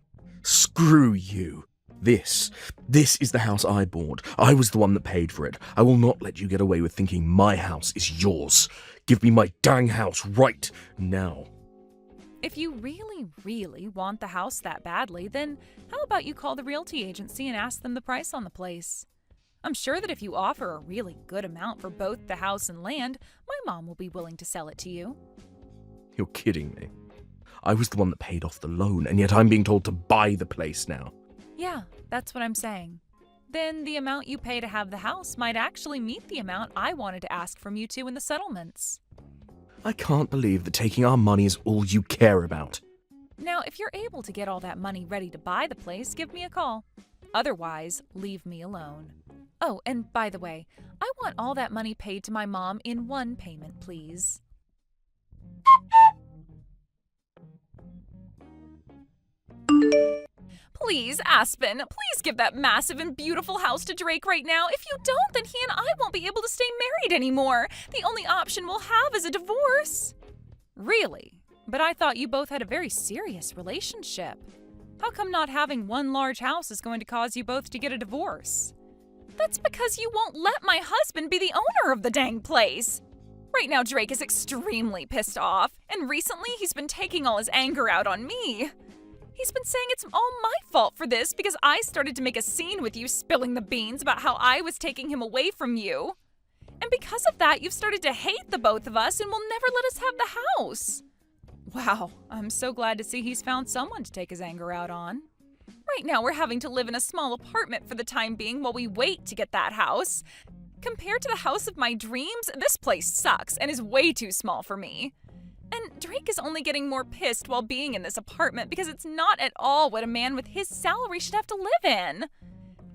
Screw you. This is the house I bought. I was the one that paid for it. I will not let you get away with thinking my house is yours. Give me my dang house right now. If you really, really want the house that badly, then how about you call the realty agency and ask them the price on the place? I'm sure that if you offer a really good amount for both the house and land, my mom will be willing to sell it to you. You're kidding me. I was the one that paid off the loan, and yet I'm being told to buy the place now. Yeah, that's what I'm saying. Then the amount you pay to have the house might actually meet the amount I wanted to ask from you two in the settlements. I can't believe that taking our money is all you care about. Now, if you're able to get all that money ready to buy the place, give me a call. Otherwise, leave me alone. Oh, and by the way, I want all that money paid to my mom in one payment, please. Please, Aspen, please give that massive and beautiful house to Drake right now. If you don't, then he and I won't be able to stay married anymore. The only option we'll have is a divorce. Really? But I thought you both had a very serious relationship. How come not having one large house is going to cause you both to get a divorce? That's because you won't let my husband be the owner of the dang place. Right now, Drake is extremely pissed off, and recently he's been taking all his anger out on me. He's been saying it's all my fault for this because I started to make a scene with you spilling the beans about how I was taking him away from you. And because of that, you've started to hate the both of us and will never let us have the house. Wow, I'm so glad to see he's found someone to take his anger out on. Right now, we're having to live in a small apartment for the time being while we wait to get that house. Compared to the house of my dreams, this place sucks and is way too small for me. And Drake is only getting more pissed while being in this apartment because it's not at all what a man with his salary should have to live in.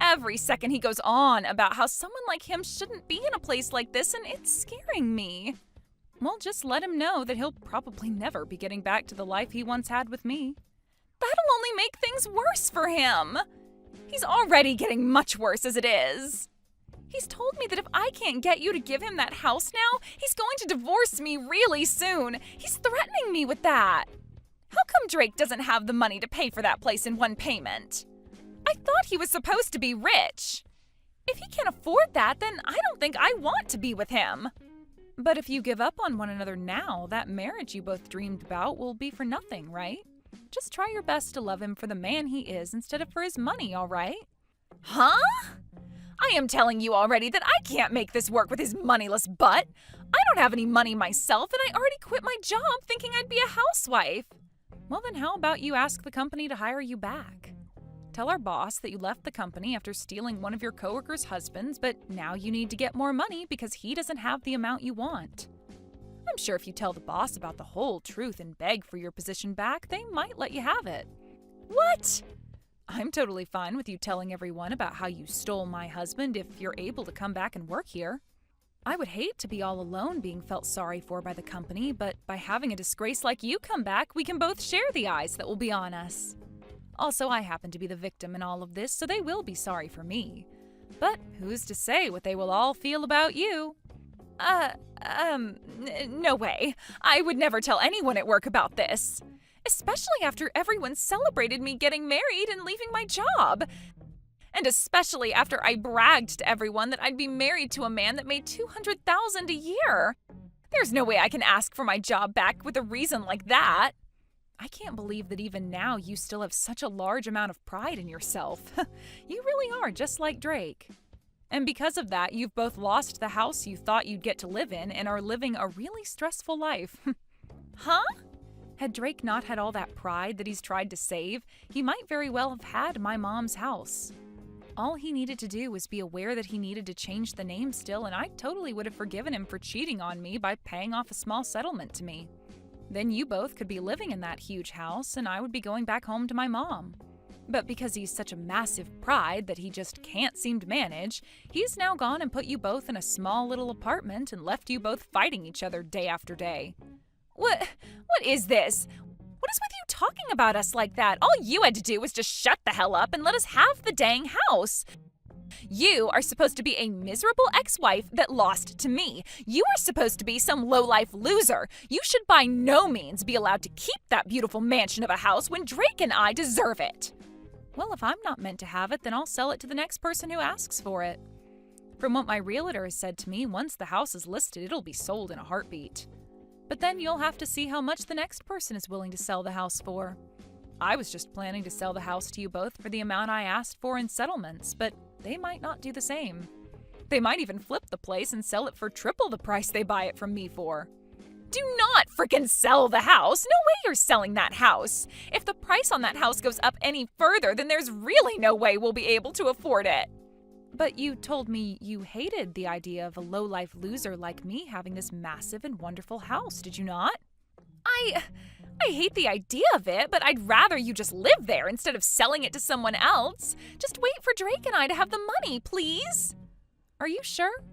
Every second he goes on about how someone like him shouldn't be in a place like this, and it's scaring me. Well, just let him know that he'll probably never be getting back to the life he once had with me. That'll only make things worse for him. He's already getting much worse as it is. He's told me that if I can't get you to give him that house now, he's going to divorce me really soon. He's threatening me with that. How come Drake doesn't have the money to pay for that place in one payment? I thought he was supposed to be rich. If he can't afford that, then I don't think I want to be with him. But if you give up on one another now, that marriage you both dreamed about will be for nothing, right? Just try your best to love him for the man he is instead of for his money, all right? Huh? I am telling you already that I can't make this work with his moneyless butt. I don't have any money myself, and I already quit my job thinking I'd be a housewife. Well, then how about you ask the company to hire you back? Tell our boss that you left the company after stealing one of your coworkers' husbands, but now you need to get more money because he doesn't have the amount you want. I'm sure if you tell the boss about the whole truth and beg for your position back, they might let you have it. What? I'm totally fine with you telling everyone about how you stole my husband if you're able to come back and work here. I would hate to be all alone being felt sorry for by the company, but by having a disgrace like you come back, we can both share the eyes that will be on us. Also, I happen to be the victim in all of this, so they will be sorry for me. But who's to say what they will all feel about you? No way. I would never tell anyone at work about this. Especially after everyone celebrated me getting married and leaving my job. And especially after I bragged to everyone that I'd be married to a man that made $200,000 a year. There's no way I can ask for my job back with a reason like that. I can't believe that even now you still have such a large amount of pride in yourself. You really are just like Drake. And because of that, you've both lost the house you thought you'd get to live in and are living a really stressful life. Huh? Had Drake not had all that pride that he's tried to save, he might very well have had my mom's house. All he needed to do was be aware that he needed to change the name still, and I totally would have forgiven him for cheating on me by paying off a small settlement to me. Then you both could be living in that huge house, and I would be going back home to my mom. But because he's such a massive pride that he just can't seem to manage, he's now gone and put you both in a small little apartment and left you both fighting each other day after day. What is this? What is with you talking about us like that? All you had to do was just shut the hell up and let us have the dang house. You are supposed to be a miserable ex-wife that lost to me. You are supposed to be some low-life loser. You should by no means be allowed to keep that beautiful mansion of a house when Drake and I deserve it. Well, if I'm not meant to have it, then I'll sell it to the next person who asks for it. From what my realtor has said to me, once the house is listed, it'll be sold in a heartbeat. But then you'll have to see how much the next person is willing to sell the house for. I was just planning to sell the house to you both for the amount I asked for in settlements, but they might not do the same. They might even flip the place and sell it for triple the price they buy it from me for. Do not frickin' sell the house! No way you're selling that house! If the price on that house goes up any further, then there's really no way we'll be able to afford it. But you told me you hated the idea of a low-life loser like me having this massive and wonderful house, did you not? I hate the idea of it, but I'd rather you just live there instead of selling it to someone else. Just wait for Drake and I to have the money, please. Are you sure?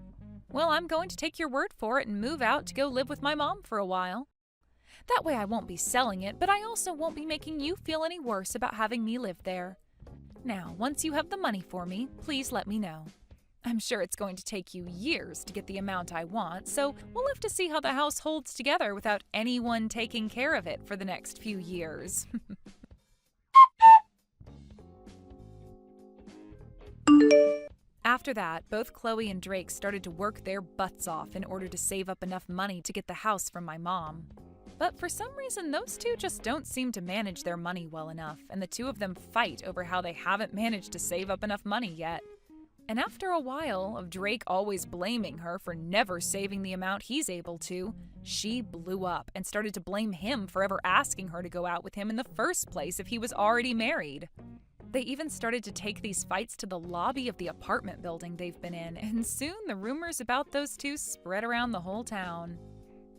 Well, I'm going to take your word for it and move out to go live with my mom for a while. That way I won't be selling it, but I also won't be making you feel any worse about having me live there. Now, once you have the money for me, please let me know. I'm sure it's going to take you years to get the amount I want, so we'll have to see how the house holds together without anyone taking care of it for the next few years. After that, both Chloe and Drake started to work their butts off in order to save up enough money to get the house from my mom. But for some reason, those two just don't seem to manage their money well enough, and the two of them fight over how they haven't managed to save up enough money yet. And after a while of Drake always blaming her for never saving the amount he's able to, she blew up and started to blame him for ever asking her to go out with him in the first place if he was already married. They even started to take these fights to the lobby of the apartment building they've been in, and soon the rumors about those two spread around the whole town.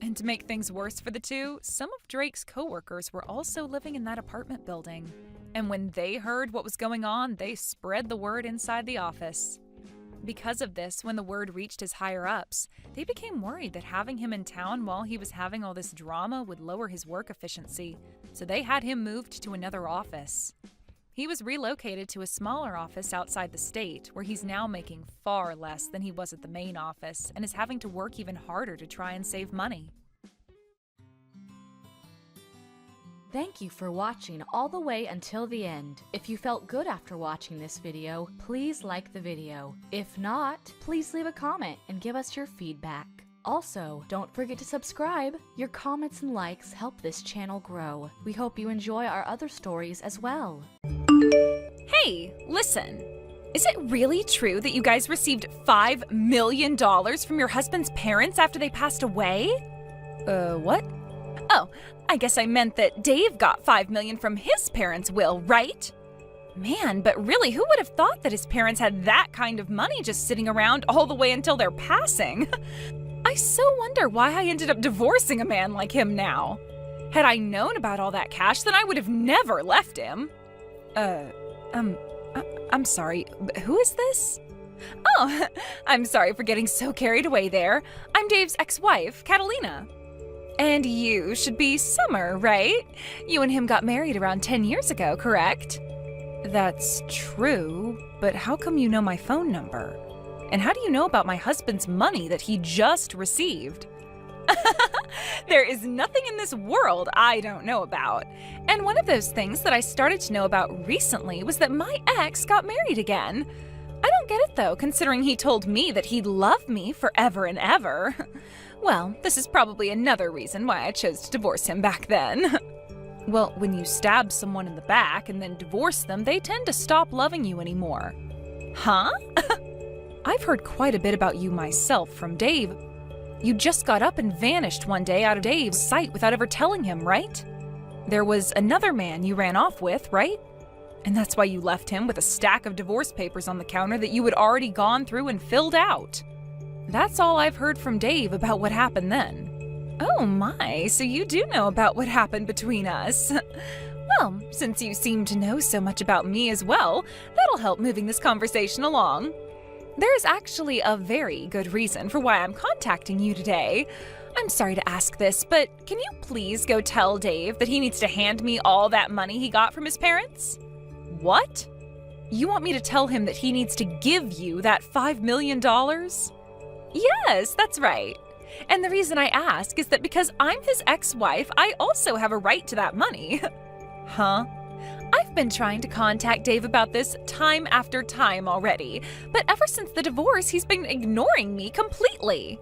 And to make things worse for the two, some of Drake's coworkers were also living in that apartment building. And when they heard what was going on, they spread the word inside the office. Because of this, when the word reached his higher-ups, they became worried that having him in town while he was having all this drama would lower his work efficiency, so they had him moved to another office. He was relocated to a smaller office outside the state, where he's now making far less than he was at the main office and is having to work even harder to try and save money. Thank you for watching all the way until the end. If you felt good after watching this video, please like the video. If not, please leave a comment and give us your feedback. Also, don't forget to subscribe. Your comments and likes help this channel grow. We hope you enjoy our other stories as well. Hey, listen. Is it really true that you guys received $5 million from your husband's parents after they passed away? What? Oh, I guess I meant that Dave got $5 million from his parents' will, right? Man, but really, who would have thought that his parents had that kind of money just sitting around all the way until their passing? I so wonder why I ended up divorcing a man like him now. Had I known about all that cash, then I would have never left him. I'm sorry, who is this? Oh, I'm sorry for getting so carried away there. I'm Dave's ex-wife, Catalina. And you should be Summer, right? You and him got married around 10 years ago, correct? That's true, but how come you know my phone number? And how do you know about my husband's money that he just received? There is nothing in this world I don't know about. And one of those things that I started to know about recently was that my ex got married again. I don't get it though, considering he told me that he'd love me forever and ever. Well, this is probably another reason why I chose to divorce him back then. Well, when you stab someone in the back and then divorce them, they tend to stop loving you anymore. Huh? I've heard quite a bit about you myself from Dave. You just got up and vanished one day out of Dave's sight without ever telling him, right? There was another man you ran off with, right? And that's why you left him with a stack of divorce papers on the counter that you had already gone through and filled out. That's all I've heard from Dave about what happened then. Oh my, so you do know about what happened between us. Well, since you seem to know so much about me as well, that'll help moving this conversation along. There's actually a very good reason for why I'm contacting you today. I'm sorry to ask this, but can you please go tell Dave that he needs to hand me all that money he got from his parents? What? You want me to tell him that he needs to give you that $5 million? Yes, that's right. And the reason I ask is that because I'm his ex-wife, I also have a right to that money. Huh? I've been trying to contact Dave about this time after time already, but ever since the divorce, he's been ignoring me completely.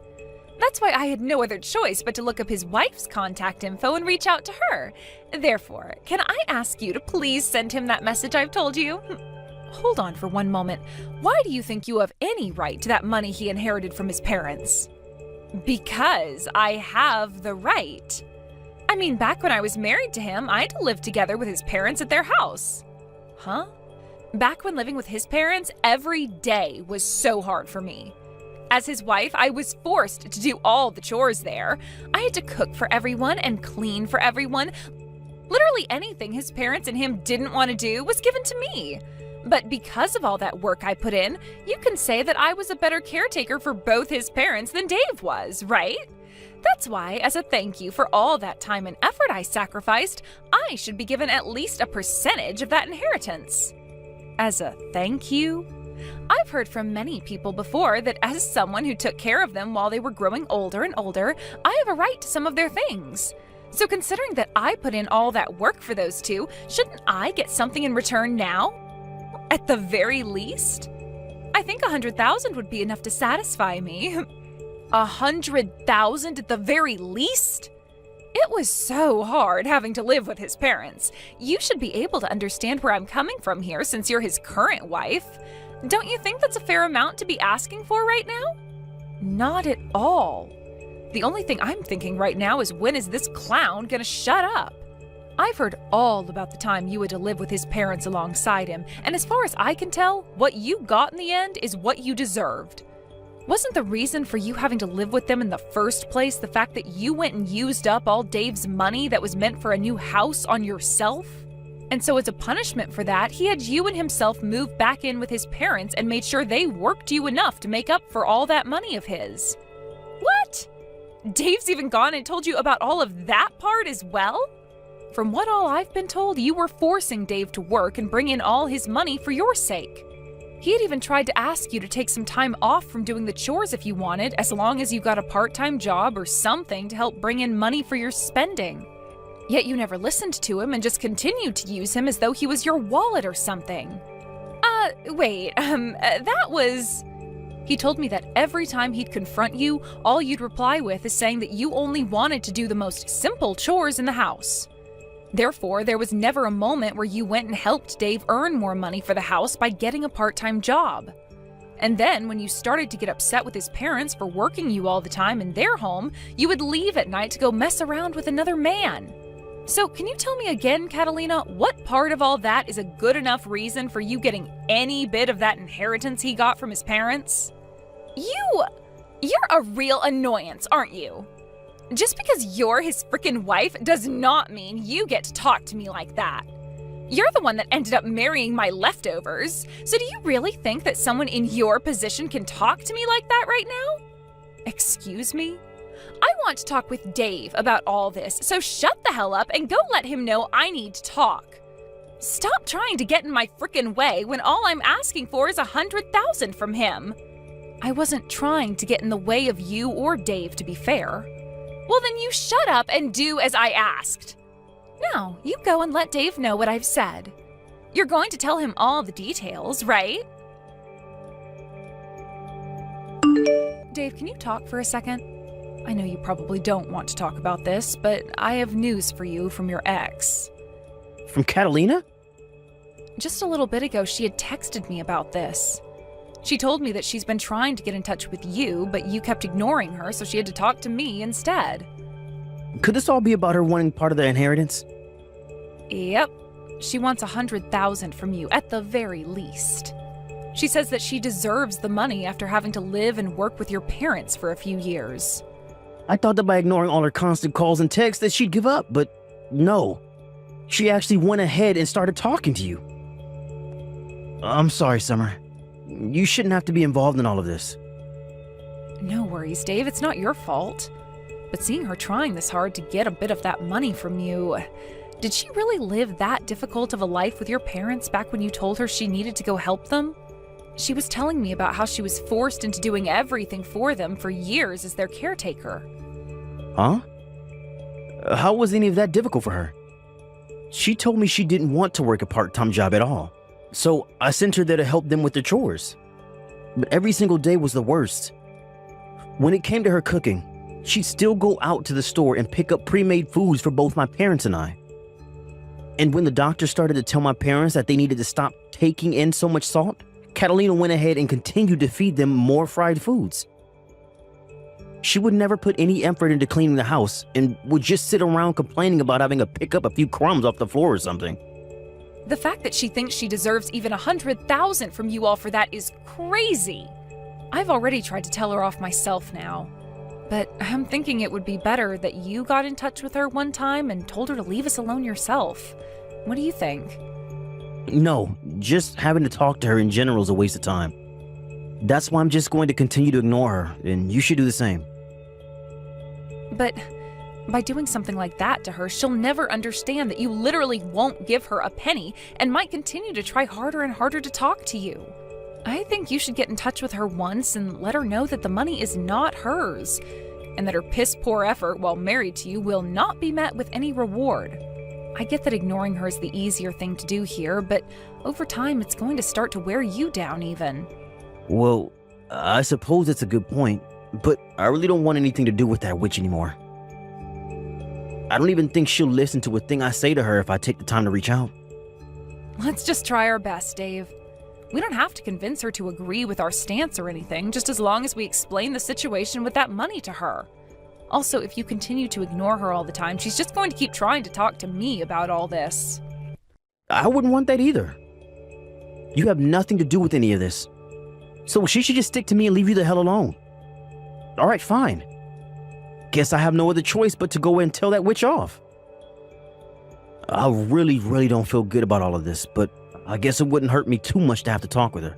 That's why I had no other choice but to look up his wife's contact info and reach out to her. Therefore, can I ask you to please send him that message I've told you? Hold on for one moment. Why do you think you have any right to that money he inherited from his parents? Because I have the right. I mean, back when I was married to him, I had to live together with his parents at their house. Huh? Back when living with his parents, every day was so hard for me. As his wife, I was forced to do all the chores there. I had to cook for everyone and clean for everyone. Literally anything his parents and him didn't want to do was given to me. But because of all that work I put in, you can say that I was a better caretaker for both his parents than Dave was, right? That's why, as a thank you for all that time and effort I sacrificed, I should be given at least a percentage of that inheritance. As a thank you? I've heard from many people before that as someone who took care of them while they were growing older and older, I have a right to some of their things. So considering that I put in all that work for those two, shouldn't I get something in return now? At the very least? I think $100,000 would be enough to satisfy me. $100,000 at the very least? It was so hard having to live with his parents. You should be able to understand where I'm coming from here since you're his current wife. Don't you think that's a fair amount to be asking for right now? Not at all. The only thing I'm thinking right now is when is this clown gonna shut up? I've heard all about the time you had to live with his parents alongside him, and as far as I can tell, what you got in the end is what you deserved. Wasn't the reason for you having to live with them in the first place the fact that you went and used up all Dave's money that was meant for a new house on yourself? And so as a punishment for that, he had you and himself move back in with his parents and made sure they worked you enough to make up for all that money of his. What? Dave's even gone and told you about all of that part as well? From what all I've been told, you were forcing Dave to work and bring in all his money for your sake. He had even tried to ask you to take some time off from doing the chores if you wanted, as long as you got a part-time job or something to help bring in money for your spending. Yet you never listened to him and just continued to use him as though he was your wallet or something. That was... He told me that every time he'd confront you, all you'd reply with is saying that you only wanted to do the most simple chores in the house. Therefore, there was never a moment where you went and helped Dave earn more money for the house by getting a part-time job. And then, when you started to get upset with his parents for working you all the time in their home, you would leave at night to go mess around with another man. So, can you tell me again, Catalina, what part of all that is a good enough reason for you getting any bit of that inheritance he got from his parents? You're a real annoyance, aren't you? Just because you're his frickin' wife does not mean you get to talk to me like that. You're the one that ended up marrying my leftovers, so do you really think that someone in your position can talk to me like that right now? Excuse me? I want to talk with Dave about all this, so shut the hell up and go let him know I need to talk. Stop trying to get in my frickin' way when all I'm asking for is $100,000 from him. I wasn't trying to get in the way of you or Dave, to be fair. Well, then you shut up and do as I asked. Now, you go and let Dave know what I've said. You're going to tell him all the details, right? Dave, can you talk for a second? I know you probably don't want to talk about this, but I have news for you from your ex. From Catalina? Just a little bit ago, she had texted me about this. She told me that she's been trying to get in touch with you, but you kept ignoring her, so she had to talk to me instead. Could this all be about her wanting part of the inheritance? Yep. She wants $100,000 from you, at the very least. She says that she deserves the money after having to live and work with your parents for a few years. I thought that by ignoring all her constant calls and texts that she'd give up, but no. She actually went ahead and started talking to you. I'm sorry, Summer. You shouldn't have to be involved in all of this. No worries, Dave. It's not your fault. But seeing her trying this hard to get a bit of that money from you, did she really live that difficult of a life with your parents back when you told her she needed to go help them? She was telling me about how she was forced into doing everything for them for years as their caretaker. Huh? How was any of that difficult for her? She told me she didn't want to work a part-time job at all. So I sent her there to help them with their chores. But every single day was the worst. When it came to her cooking, she'd still go out to the store and pick up pre-made foods for both my parents and I. And when the doctor started to tell my parents that they needed to stop taking in so much salt, Catalina went ahead and continued to feed them more fried foods. She would never put any effort into cleaning the house and would just sit around complaining about having to pick up a few crumbs off the floor or something. The fact that she thinks she deserves even $100,000 from you all for that is crazy. I've already tried to tell her off myself now. But I'm thinking it would be better that you got in touch with her one time and told her to leave us alone yourself. What do you think? No, just having to talk to her in general is a waste of time. That's why I'm just going to continue to ignore her, and you should do the same. But by doing something like that to her, she'll never understand that you literally won't give her a penny and might continue to try harder and harder to talk to you. I think you should get in touch with her once and let her know that the money is not hers, and that her piss-poor effort while married to you will not be met with any reward. I get that ignoring her is the easier thing to do here, but over time it's going to start to wear you down even. Well, I suppose it's a good point, but I really don't want anything to do with that witch anymore. I don't even think she'll listen to a thing I say to her if I take the time to reach out. Let's just try our best, Dave. We don't have to convince her to agree with our stance or anything, just as long as we explain the situation with that money to her. Also, if you continue to ignore her all the time, she's just going to keep trying to talk to me about all this. I wouldn't want that either. You have nothing to do with any of this. So she should just stick to me and leave you the hell alone. All right, fine. Guess I have no other choice but to go and tell that witch off. I really don't feel good about all of this, but I guess it wouldn't hurt me too much to have to talk with her.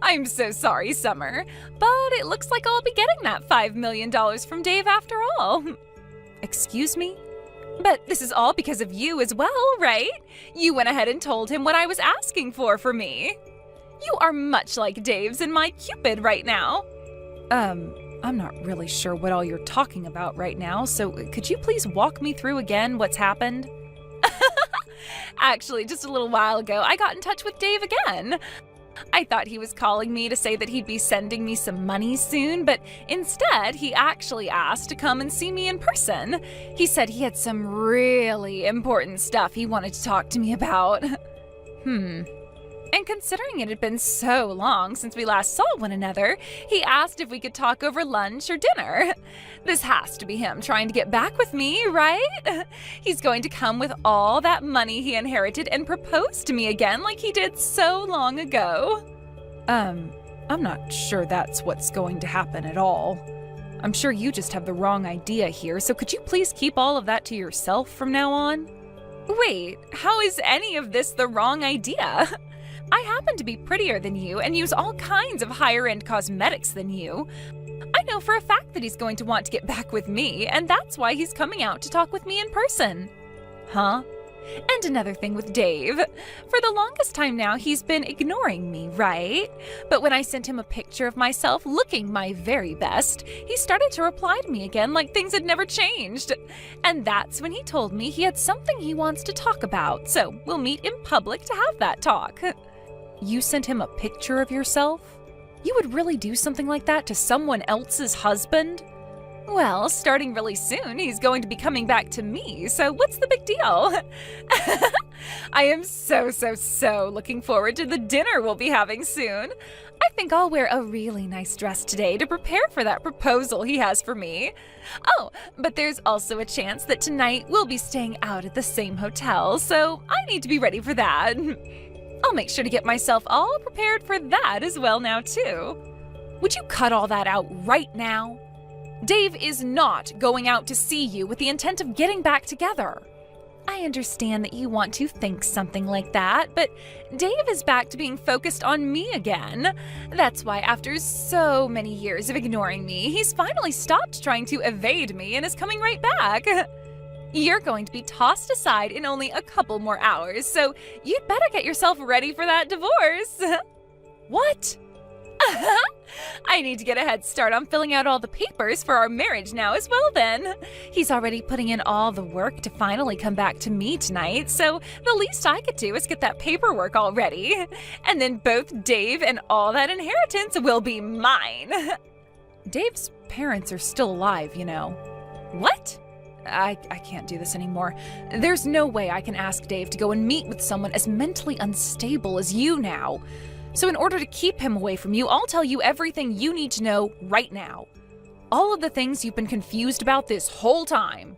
I'm so sorry, Summer, but it looks like I'll be getting that $5 million from Dave after all. Excuse me? But this is all because of you as well, right? You went ahead and told him what I was asking for me. You are much like Dave's and my Cupid right now. I'm not really sure what all you're talking about right now, so could you please walk me through again what's happened? Actually, just a little while ago, I got in touch with Dave again. I thought he was calling me to say that he'd be sending me some money soon, but instead, he actually asked to come and see me in person. He said he had some really important stuff he wanted to talk to me about. And considering it had been so long since we last saw one another, he asked if we could talk over lunch or dinner. This has to be him trying to get back with me, right? He's going to come with all that money he inherited and propose to me again like he did so long ago. I'm not sure that's what's going to happen at all. I'm sure you just have the wrong idea here, so could you please keep all of that to yourself from now on? Wait, how is any of this the wrong idea? I happen to be prettier than you and use all kinds of higher-end cosmetics than you. I know for a fact that he's going to want to get back with me, and that's why he's coming out to talk with me in person. Huh? And another thing with Dave. For the longest time now, he's been ignoring me, right? But when I sent him a picture of myself looking my very best, he started to reply to me again like things had never changed. And that's when he told me he had something he wants to talk about, so we'll meet in public to have that talk. You sent him a picture of yourself? You would really do something like that to someone else's husband? Well, starting really soon, he's going to be coming back to me, so what's the big deal? I am so looking forward to the dinner we'll be having soon. I think I'll wear a really nice dress today to prepare for that proposal he has for me. Oh, but there's also a chance that tonight we'll be staying out at the same hotel, so I need to be ready for that. I'll make sure to get myself all prepared for that as well now, too. Would you cut all that out right now? Dave is not going out to see you with the intent of getting back together. I understand that you want to think something like that, but Dave is back to being focused on me again. That's why after so many years of ignoring me, he's finally stopped trying to evade me and is coming right back. You're going to be tossed aside in only a couple more hours, so you'd better get yourself ready for that divorce. What? I need to get a head start on filling out all the papers for our marriage now as well then. He's already putting in all the work to finally come back to me tonight, so the least I could do is get that paperwork all ready. And then both Dave and all that inheritance will be mine. Dave's parents are still alive, you know. What? I can't do this anymore. There's no way I can ask Dave to go and meet with someone as mentally unstable as you now. So in order to keep him away from you, I'll tell you everything you need to know right now. All of the things you've been confused about this whole time.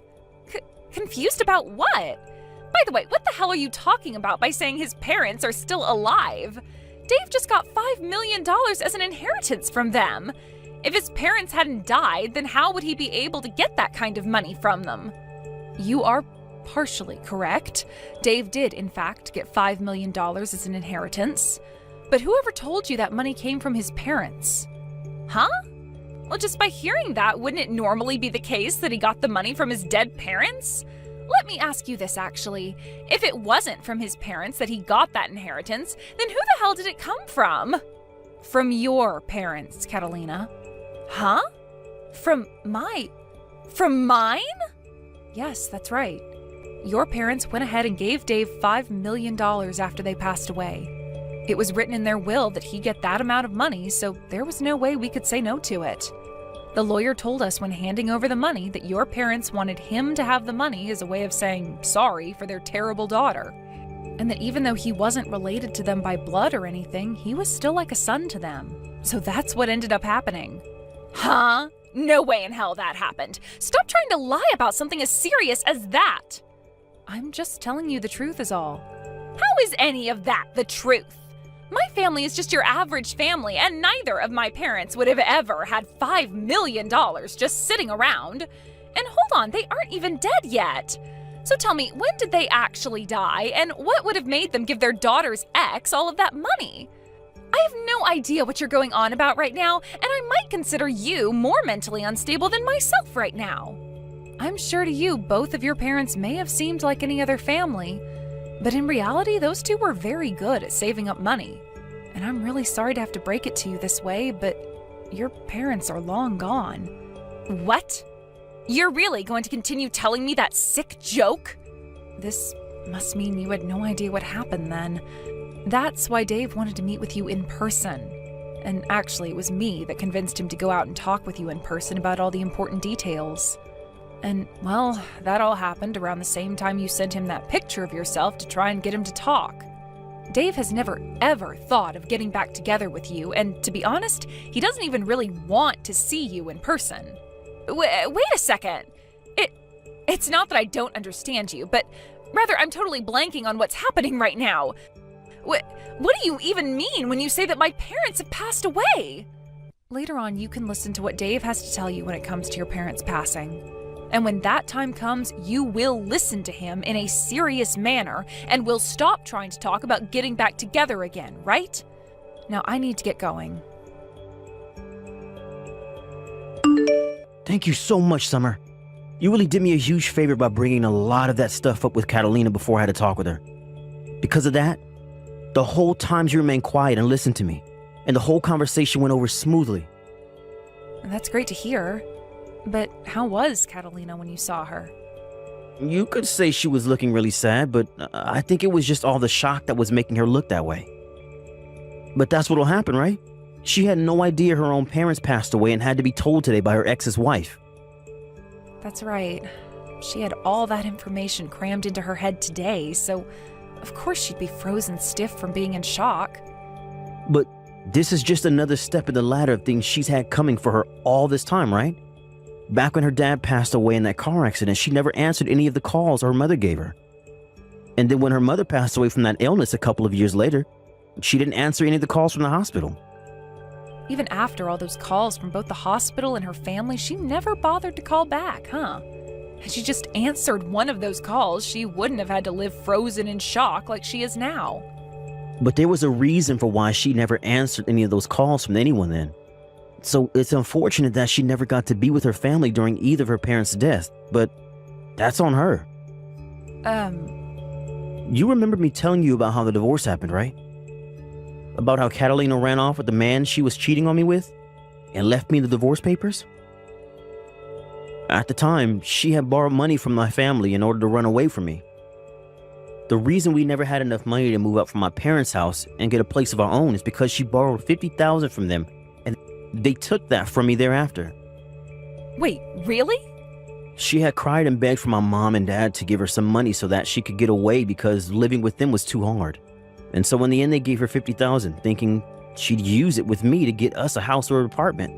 Confused about what? By the way, what the hell are you talking about by saying his parents are still alive? Dave just got $5 million as an inheritance from them. If his parents hadn't died, then how would he be able to get that kind of money from them? You are partially correct. Dave did, in fact, get $5 million as an inheritance. But whoever told you that money came from his parents? Huh? Well, just by hearing that, wouldn't it normally be the case that he got the money from his dead parents? Let me ask you this, actually. If it wasn't from his parents that he got that inheritance, then who the hell did it come from? From your parents, Catalina. Huh? From mine? Yes, that's right. Your parents went ahead and gave Dave $5 million after they passed away. It was written in their will that he'd get that amount of money, so there was no way we could say no to it. The lawyer told us when handing over the money that your parents wanted him to have the money as a way of saying sorry for their terrible daughter. And that even though he wasn't related to them by blood or anything, he was still like a son to them. So that's what ended up happening. Huh? No way in hell that happened. Stop trying to lie about something as serious as that. I'm just telling you the truth is all. How is any of that the truth? My family is just your average family, and neither of my parents would have ever had $5 million just sitting around. And hold on, they aren't even dead yet. So tell me, when did they actually die, and what would have made them give their daughter's ex all of that money? I have no idea what you're going on about right now, and I might consider you more mentally unstable than myself right now. I'm sure to you, both of your parents may have seemed like any other family, but in reality, those two were very good at saving up money. And I'm really sorry to have to break it to you this way, but your parents are long gone. What? You're really going to continue telling me that sick joke? This must mean you had no idea what happened then. That's why Dave wanted to meet with you in person. And actually, it was me that convinced him to go out and talk with you in person about all the important details. And, well, that all happened around the same time you sent him that picture of yourself to try and get him to talk. Dave has never, ever thought of getting back together with you, and to be honest, he doesn't even really want to see you in person. Wait a second. It's not that I don't understand you, but rather I'm totally blanking on what's happening right now. What do you even mean when you say that my parents have passed away? Later on, you can listen to what Dave has to tell you when it comes to your parents passing. And when that time comes, you will listen to him in a serious manner and will stop trying to talk about getting back together again, right? Now I need to get going. Thank you so much, Summer. You really did me a huge favor by bringing a lot of that stuff up with Catalina before I had to talk with her. Because of that, the whole time you remained quiet and listened to me, and the whole conversation went over smoothly. That's great to hear. But how was Catalina when you saw her? You could say she was looking really sad, but I think it was just all the shock that was making her look that way. But that's what'll happen, right? She had no idea her own parents passed away and had to be told today by her ex's wife. That's right. She had all that information crammed into her head today, so of course she'd be frozen stiff from being in shock. But this is just another step in the ladder of things she's had coming for her all this time, right? Back when her dad passed away in that car accident, she never answered any of the calls her mother gave her. And then when her mother passed away from that illness a couple of years later, she didn't answer any of the calls from the hospital. Even after all those calls from both the hospital and her family, she never bothered to call back, huh? Had she just answered one of those calls, she wouldn't have had to live frozen in shock like she is now. But there was a reason for why she never answered any of those calls from anyone then. So it's unfortunate that she never got to be with her family during either of her parents' deaths, but that's on her. You remember me telling you about how the divorce happened, right? About how Catalina ran off with the man she was cheating on me with and left me the divorce papers? At the time, she had borrowed money from my family in order to run away from me. The reason we never had enough money to move out from my parents' house and get a place of our own is because she borrowed $50,000 from them, and they took that from me thereafter. Wait, really? She had cried and begged for my mom and dad to give her some money so that she could get away because living with them was too hard. And so in the end, they gave her $50,000, thinking she'd use it with me to get us a house or an apartment.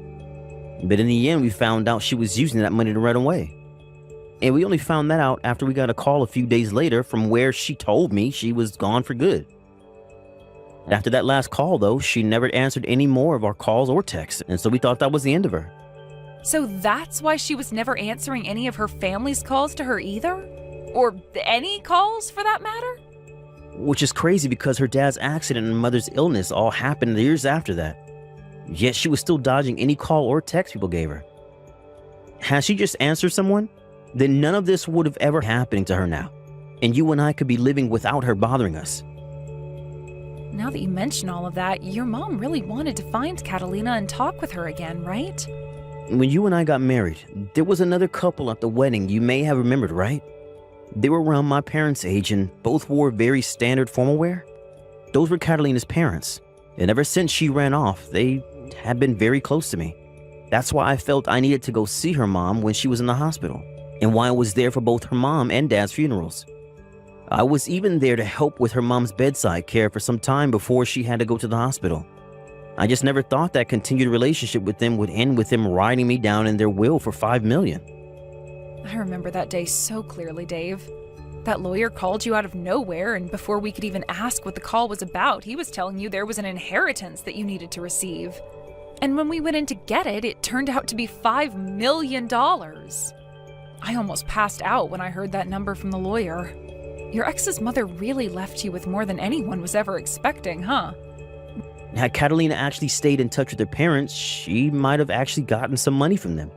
But in the end, we found out she was using that money to run away. And we only found that out after we got a call a few days later from where she told me she was gone for good. After that last call, though, she never answered any more of our calls or texts, and so we thought that was the end of her. So that's why she was never answering any of her family's calls to her either? Or any calls, for that matter? Which is crazy because her dad's accident and mother's illness all happened years after that. Yet she was still dodging any call or text people gave her. Had she just answered someone, then none of this would have ever happened to her now, and you and I could be living without her bothering us. Now that you mention all of that, your mom really wanted to find Catalina and talk with her again, right? When you and I got married, there was another couple at the wedding you may have remembered, right? They were around my parents' age and both wore very standard formal wear. Those were Catalina's parents, and ever since she ran off, they had been very close to me. That's why I felt I needed to go see her mom when she was in the hospital, and why I was there for both her mom and dad's funerals. I was even there to help with her mom's bedside care for some time before she had to go to the hospital. I just never thought that continued relationship with them would end with them writing me down in their will for $5 million. I remember that day so clearly, Dave. That lawyer called you out of nowhere, and before we could even ask what the call was about, he was telling you there was an inheritance that you needed to receive. And when we went in to get it, it turned out to be $5 million. I almost passed out when I heard that number from the lawyer. Your ex's mother really left you with more than anyone was ever expecting, huh? Had Catalina actually stayed in touch with her parents, she might have actually gotten some money from them.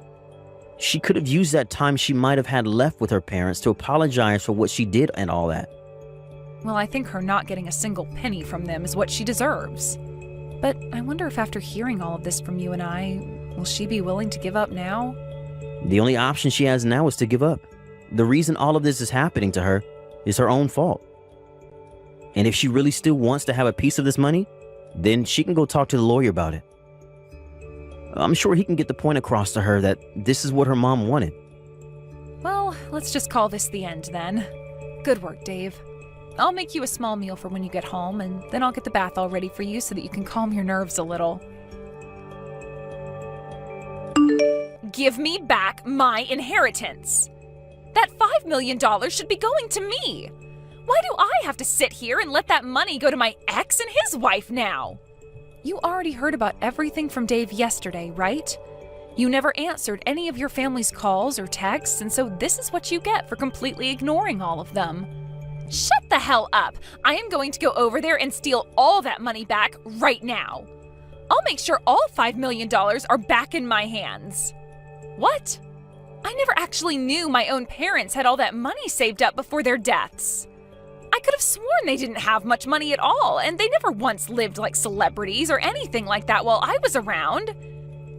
She could have used that time she might have had left with her parents to apologize for what she did and all that. Well, I think her not getting a single penny from them is what she deserves. But I wonder if after hearing all of this from you and I, will she be willing to give up now? The only option she has now is to give up. The reason all of this is happening to her is her own fault. And if she really still wants to have a piece of this money, then she can go talk to the lawyer about it. I'm sure he can get the point across to her that this is what her mom wanted. Well, let's just call this the end then. Good work, Dave. I'll make you a small meal for when you get home, and then I'll get the bath all ready for you so that you can calm your nerves a little. Give me back my inheritance! That $5 million should be going to me! Why do I have to sit here and let that money go to my ex and his wife now? You already heard about everything from Dave yesterday, right? You never answered any of your family's calls or texts, and so this is what you get for completely ignoring all of them. Shut the hell up! I am going to go over there and steal all that money back right now. I'll make sure all $5 million are back in my hands. What? I never actually knew my own parents had all that money saved up before their deaths. I could have sworn they didn't have much money at all, and they never once lived like celebrities or anything like that while I was around.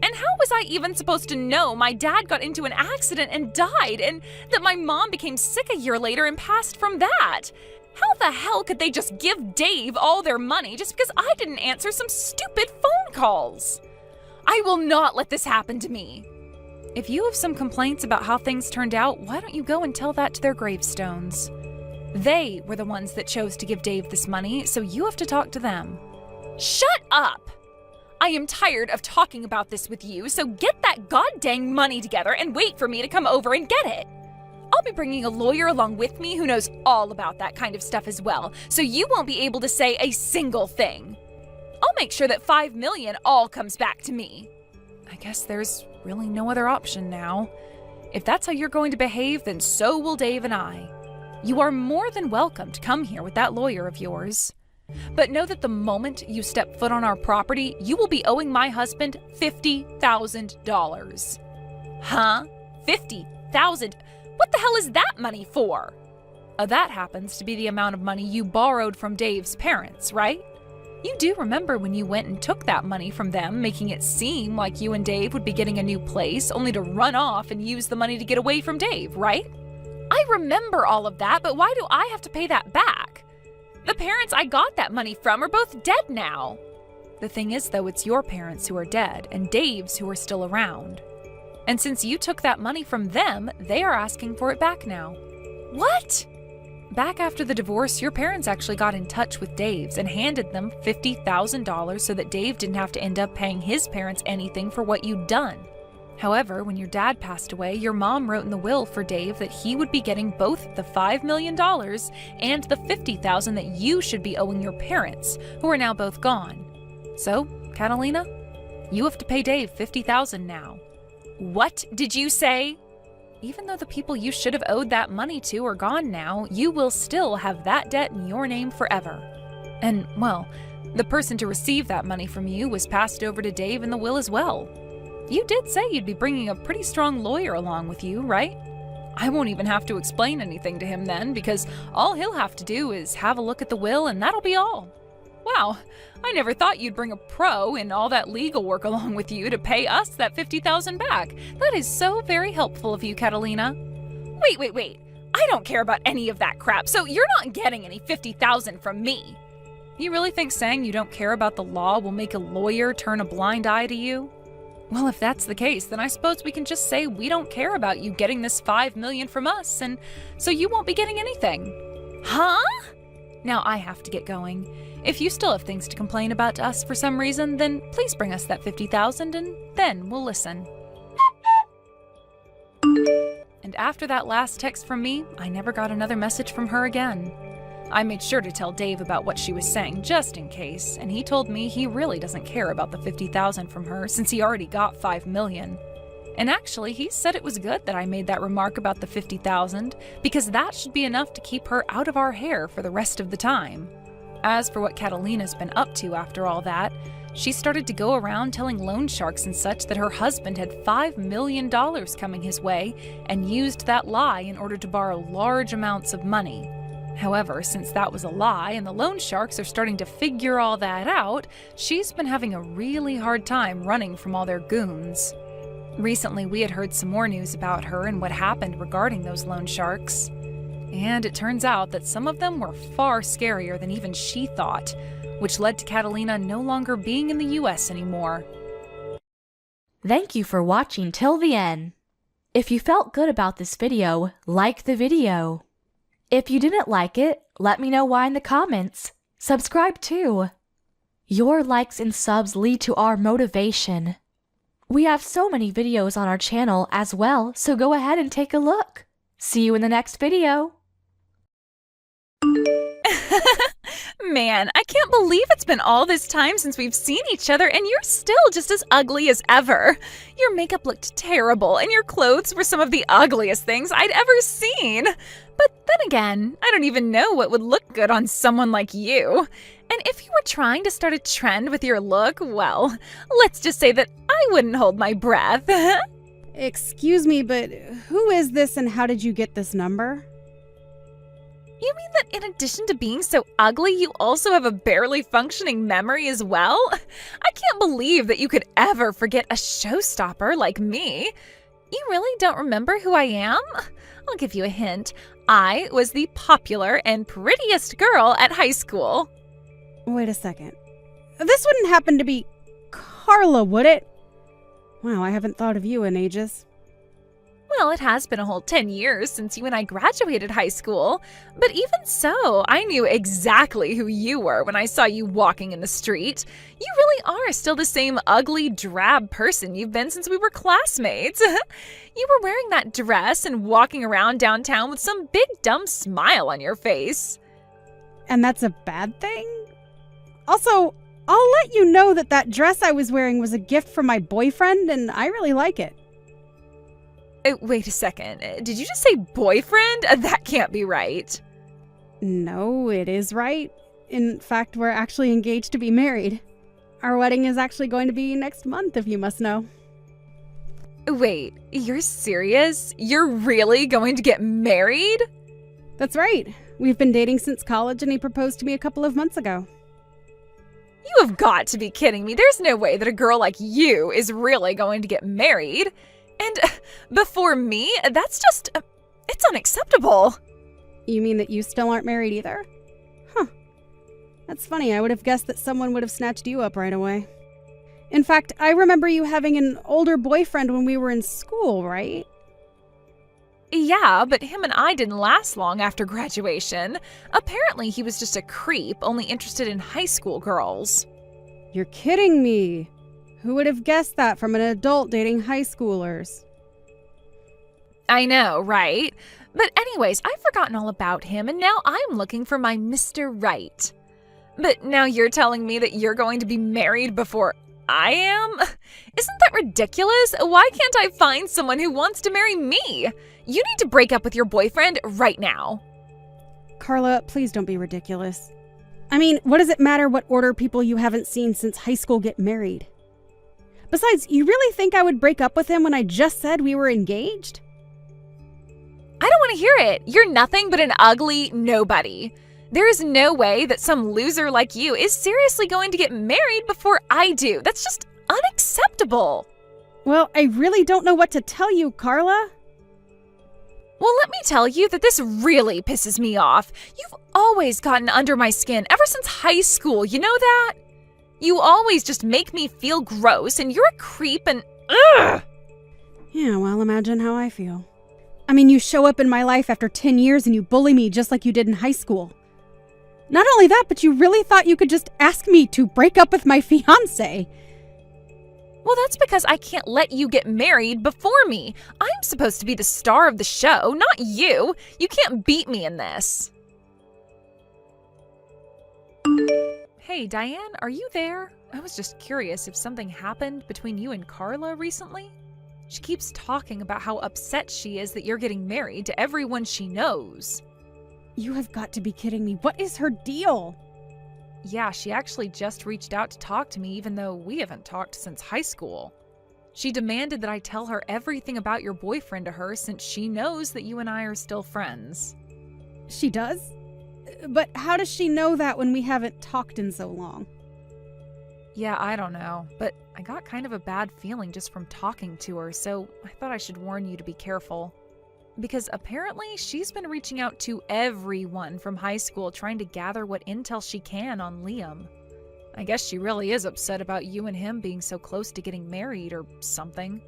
And how was I even supposed to know my dad got into an accident and died, and that my mom became sick a year later and passed from that? How the hell could they just give Dave all their money just because I didn't answer some stupid phone calls? I will not let this happen to me. If you have some complaints about how things turned out, why don't you go and tell that to their gravestones? They were the ones that chose to give Dave this money, so you have to talk to them. Shut up! I am tired of talking about this with you, so get that goddamn money together and wait for me to come over and get it. I'll be bringing a lawyer along with me who knows all about that kind of stuff as well, so you won't be able to say a single thing. I'll make sure that $5 million all comes back to me. I guess there's really no other option now. If that's how you're going to behave, then so will Dave and I. You are more than welcome to come here with that lawyer of yours. But know that the moment you step foot on our property, you will be owing my husband $50,000. Huh? $50,000? What the hell is that money for? That happens to be the amount of money you borrowed from Dave's parents, right? You do remember when you went and took that money from them, making it seem like you and Dave would be getting a new place, only to run off and use the money to get away from Dave, right? I remember all of that, but why do I have to pay that back? The parents I got that money from are both dead now. The thing is, though, it's your parents who are dead and Dave's who are still around. And since you took that money from them, they are asking for it back now. What? Back after the divorce, your parents actually got in touch with Dave's and handed them $50,000 so that Dave didn't have to end up paying his parents anything for what you'd done. However, when your dad passed away, your mom wrote in the will for Dave that he would be getting both the $5 million and the $50,000 that you should be owing your parents, who are now both gone. So, Catalina, you have to pay Dave $50,000 now. What did you say? Even though the people you should have owed that money to are gone now, you will still have that debt in your name forever. And, well, the person to receive that money from you was passed over to Dave in the will as well. You did say you'd be bringing a pretty strong lawyer along with you, right? I won't even have to explain anything to him then, because all he'll have to do is have a look at the will and that'll be all. Wow, I never thought you'd bring a pro and all that legal work along with you to pay us that $50,000 back. That is so very helpful of you, Catalina. Wait. I don't care about any of that crap, so you're not getting any $50,000 from me. You really think saying you don't care about the law will make a lawyer turn a blind eye to you? Well, if that's the case, then I suppose we can just say we don't care about you getting this $5 million from us, and so you won't be getting anything. Huh? Now I have to get going. If you still have things to complain about to us for some reason, then please bring us that $50,000 and then we'll listen. And after that last text from me, I never got another message from her again. I made sure to tell Dave about what she was saying just in case, and he told me he really doesn't care about the $50,000 from her since he already got $5 million. And actually, he said it was good that I made that remark about the $50,000 because that should be enough to keep her out of our hair for the rest of the time. As for what Catalina's been up to after all that, she started to go around telling loan sharks and such that her husband had $5 million coming his way and used that lie in order to borrow large amounts of money. However, since that was a lie and the loan sharks are starting to figure all that out, she's been having a really hard time running from all their goons. Recently, we had heard some more news about her and what happened regarding those loan sharks. And it turns out that some of them were far scarier than even she thought, which led to Catalina no longer being in the US anymore. Thank you for watching till the end. If you felt good about this video, like the video. If you didn't like it, let me know why in the comments. Subscribe too. Your likes and subs lead to our motivation. We have so many videos on our channel as well, so go ahead and take a look. See you in the next video. Man, I can't believe it's been all this time since we've seen each other and you're still just as ugly as ever. Your makeup looked terrible and your clothes were some of the ugliest things I'd ever seen. But then again, I don't even know what would look good on someone like you. And if you were trying to start a trend with your look, well, let's just say that I wouldn't hold my breath. Excuse me, but who is this and how did you get this number? You mean that in addition to being so ugly, you also have a barely functioning memory as well? I can't believe that you could ever forget a showstopper like me. You really don't remember who I am? I'll give you a hint. I was the popular and prettiest girl at high school. Wait a second. This wouldn't happen to be Carla, would it? Wow, I haven't thought of you in ages. Well, it has been a whole 10 years since you and I graduated high school. But even so, I knew exactly who you were when I saw you walking in the street. You really are still the same ugly, drab person you've been since we were classmates. You were wearing that dress and walking around downtown with some big dumb smile on your face. And that's a bad thing? Also, I'll let you know that that dress I was wearing was a gift from my boyfriend and I really like it. Wait a second. Did you just say boyfriend? That can't be right. No, it is right. In fact, we're actually engaged to be married. Our wedding is actually going to be next month, if you must know. Wait, you're serious? You're really going to get married? That's right. We've been dating since college and he proposed to me a couple of months ago. You have got to be kidding me. There's no way that a girl like you is really going to get married. And before me, that's just, it's unacceptable. You mean that you still aren't married either? Huh. That's funny. I would have guessed that someone would have snatched you up right away. In fact, I remember you having an older boyfriend when we were in school, right? Yeah, but him and I didn't last long after graduation. Apparently, he was just a creep, only interested in high school girls. You're kidding me. Who would have guessed that from an adult dating high schoolers? I know, right? But anyways, I've forgotten all about him, and now I'm looking for my Mr. Right. But now you're telling me that you're going to be married before I am? Isn't that ridiculous? Why can't I find someone who wants to marry me? You need to break up with your boyfriend right now. Carla, please don't be ridiculous. I mean, what does it matter what order people you haven't seen since high school get married? Besides, you really think I would break up with him when I just said we were engaged? I don't want to hear it. You're nothing but an ugly nobody. There is no way that some loser like you is seriously going to get married before I do. That's just unacceptable. Well, I really don't know what to tell you, Carla. Well, let me tell you that this really pisses me off. You've always gotten under my skin ever since high school, you know that? You always just make me feel gross, and you're a creep, and ugh! Yeah, well, imagine how I feel. I mean, you show up in my life after 10 years and you bully me just like you did in high school. Not only that, but you really thought you could just ask me to break up with my fiancé. Well, that's because I can't let you get married before me. I'm supposed to be the star of the show, not you. You can't beat me in this. Hey, Diane, are you there? I was just curious if something happened between you and Carla recently. She keeps talking about how upset she is that you're getting married to everyone she knows. You have got to be kidding me. What is her deal? Yeah, she actually just reached out to talk to me even though we haven't talked since high school. She demanded that I tell her everything about your boyfriend to her since she knows that you and I are still friends. She does? But how does she know that when we haven't talked in so long? Yeah, I don't know, but I got kind of a bad feeling just from talking to her, so I thought I should warn you to be careful. Because apparently she's been reaching out to everyone from high school trying to gather what intel she can on Liam. I guess she really is upset about you and him being so close to getting married or something.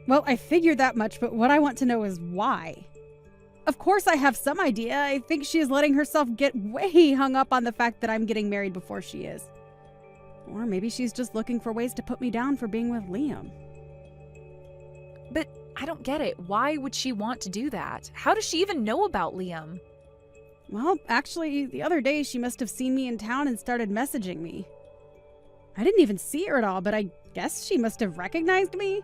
Well, I figured that much, but what I want to know is why. Of course I have some idea. I think she is letting herself get way hung up on the fact that I'm getting married before she is. Or maybe she's just looking for ways to put me down for being with Liam. But I don't get it. Why would she want to do that? How does she even know about Liam? Well, actually, the other day she must have seen me in town and started messaging me. I didn't even see her at all, but I guess she must have recognized me.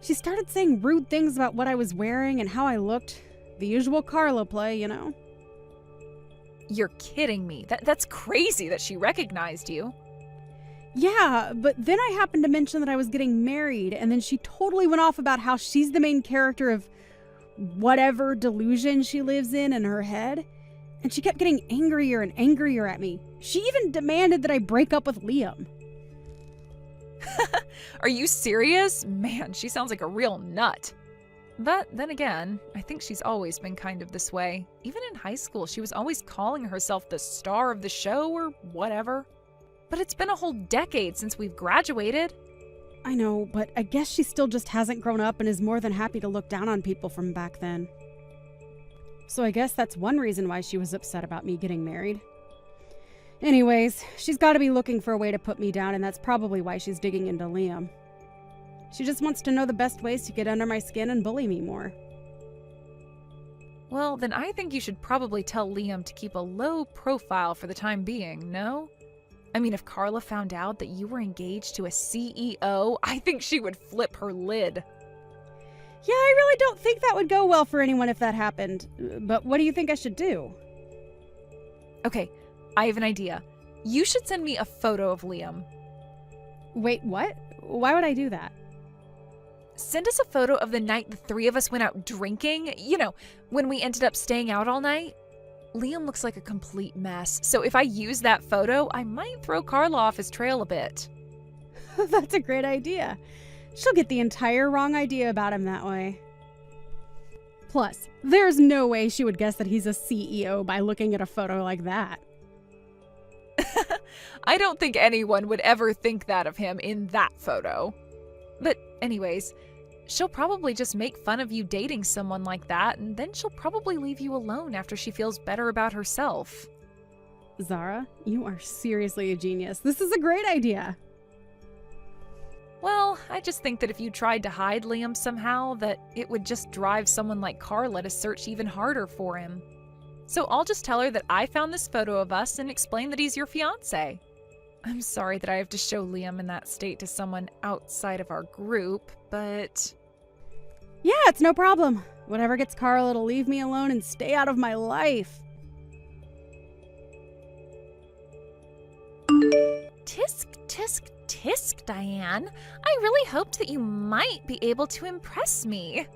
She started saying rude things about what I was wearing and how I looked. The usual Carla play, you know. You're kidding me. That's crazy that she recognized you. Yeah, but then I happened to mention that I was getting married, and then she totally went off about how she's the main character of whatever delusion she lives in her head. And she kept getting angrier and angrier at me. She even demanded that I break up with Liam. Are you serious? Man, she sounds like a real nut. But then again, I think she's always been kind of this way. Even in high school, she was always calling herself the star of the show or whatever. But it's been a whole decade since we've graduated. I know, but I guess she still just hasn't grown up and is more than happy to look down on people from back then. So I guess that's one reason why she was upset about me getting married. Anyways, she's got to be looking for a way to put me down, and that's probably why she's digging into Liam. She just wants to know the best ways to get under my skin and bully me more. Well, then I think you should probably tell Liam to keep a low profile for the time being, no? I mean, if Carla found out that you were engaged to a CEO, I think she would flip her lid. Yeah, I really don't think that would go well for anyone if that happened. But what do you think I should do? Okay, I have an idea. You should send me a photo of Liam. Wait, what? Why would I do that? Send us a photo of the night the three of us went out drinking. You know, when we ended up staying out all night. Liam looks like a complete mess, so if I use that photo, I might throw Carla off his trail a bit. That's a great idea. She'll get the entire wrong idea about him that way. Plus, there's no way she would guess that he's a CEO by looking at a photo like that. I don't think anyone would ever think that of him in that photo. But anyways, she'll probably just make fun of you dating someone like that, and then she'll probably leave you alone after she feels better about herself. Zara, you are seriously a genius. This is a great idea. Well, I just think that if you tried to hide Liam somehow, that it would just drive someone like Carla to search even harder for him. So I'll just tell her that I found this photo of us and explain that he's your fiancé. I'm sorry that I have to show Liam in that state to someone outside of our group, but... Yeah, it's no problem. Whatever gets Carla to leave me alone and stay out of my life. Tisk, tisk, tisk, Diane. I really hoped that you might be able to impress me.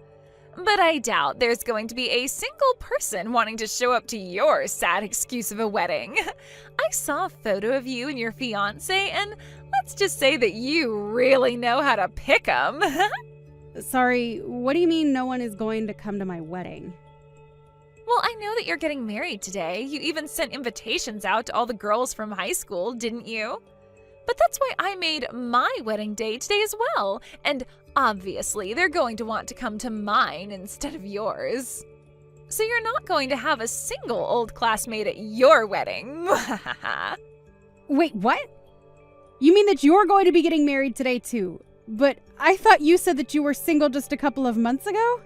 But I doubt there's going to be a single person wanting to show up to your sad excuse of a wedding. I saw a photo of you and your fiancé, and let's just say that you really know how to pick 'em. Sorry, what do you mean no one is going to come to my wedding? Well, I know that you're getting married today. You even sent invitations out to all the girls from high school, didn't you? But that's why I made my wedding day today as well. And obviously, they're going to want to come to mine instead of yours. So you're not going to have a single old classmate at your wedding. Wait, what? You mean that you're going to be getting married today too? But I thought you said that you were single just a couple of months ago?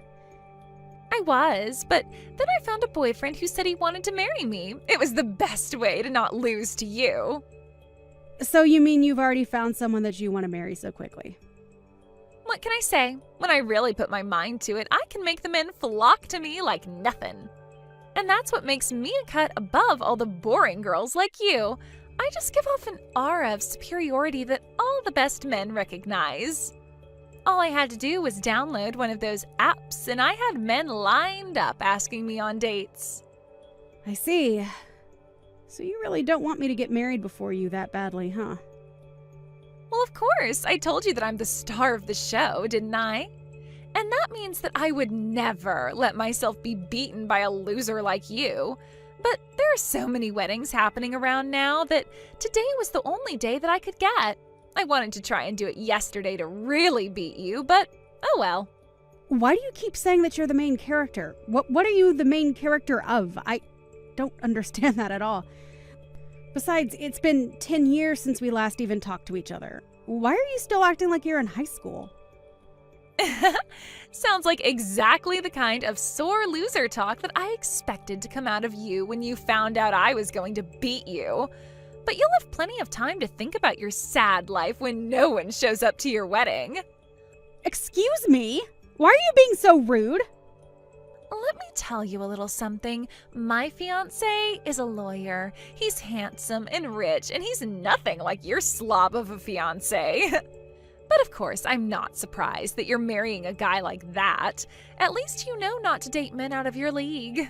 I was, but then I found a boyfriend who said he wanted to marry me. It was the best way to not lose to you. So you mean you've already found someone that you want to marry so quickly? What can I say? When I really put my mind to it, I can make the men flock to me like nothing. And that's what makes me a cut above all the boring girls like you. I just give off an aura of superiority that all the best men recognize. All I had to do was download one of those apps, and I had men lined up asking me on dates. I see. So you really don't want me to get married before you that badly, huh? Well, of course. I told you that I'm the star of the show, didn't I? And that means that I would never let myself be beaten by a loser like you. But there are so many weddings happening around now that today was the only day that I could get. I wanted to try and do it yesterday to really beat you, but oh well. Why do you keep saying that you're the main character? What are you the main character of? I don't understand that at all. Besides, it's been 10 years since we last even talked to each other. Why are you still acting like you're in high school? Sounds like exactly the kind of sore loser talk that I expected to come out of you when you found out I was going to beat you. But you'll have plenty of time to think about your sad life when no one shows up to your wedding. Excuse me? Why are you being so rude? Let me tell you a little something. My fiancé is a lawyer. He's handsome and rich, and he's nothing like your slob of a fiancé. But of course, I'm not surprised that you're marrying a guy like that. At least you know not to date men out of your league.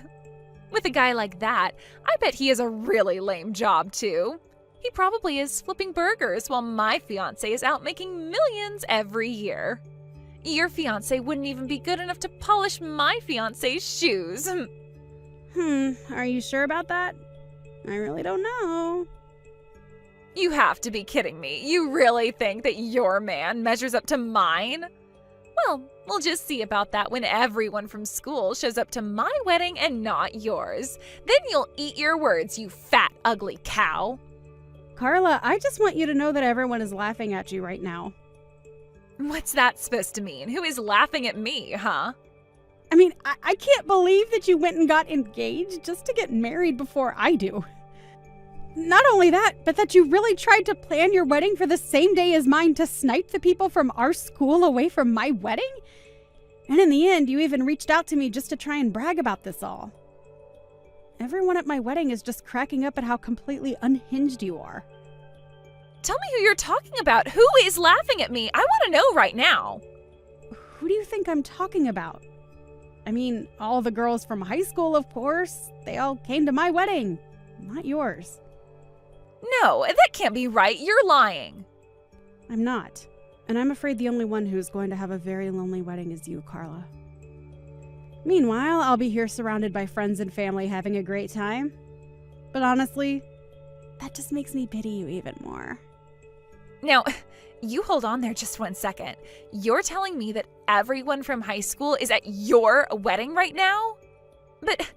With a guy like that, I bet he has a really lame job too. He probably is flipping burgers while my fiancé is out making millions every year. Your fiancé wouldn't even be good enough to polish my fiancé's shoes. Are you sure about that? I really don't know. You have to be kidding me. You really think that your man measures up to mine? Well, we'll just see about that when everyone from school shows up to my wedding and not yours. Then you'll eat your words, you fat, ugly cow. Carla, I just want you to know that everyone is laughing at you right now. What's that supposed to mean? Who is laughing at me, huh? I mean, I can't believe that you went and got engaged just to get married before I do. Not only that, but that you really tried to plan your wedding for the same day as mine to snipe the people from our school away from my wedding? And in the end, you even reached out to me just to try and brag about this all. Everyone at my wedding is just cracking up at how completely unhinged you are. Tell me who you're talking about. Who is laughing at me? I want to know right now. Who do you think I'm talking about? I mean, all the girls from high school, of course. They all came to my wedding, not yours. No, that can't be right. You're lying. I'm not. And I'm afraid the only one who's going to have a very lonely wedding is you, Carla. Meanwhile, I'll be here surrounded by friends and family having a great time. But honestly, that just makes me pity you even more. Now, you hold on there just 1 second. You're telling me that everyone from high school is at your wedding right now? But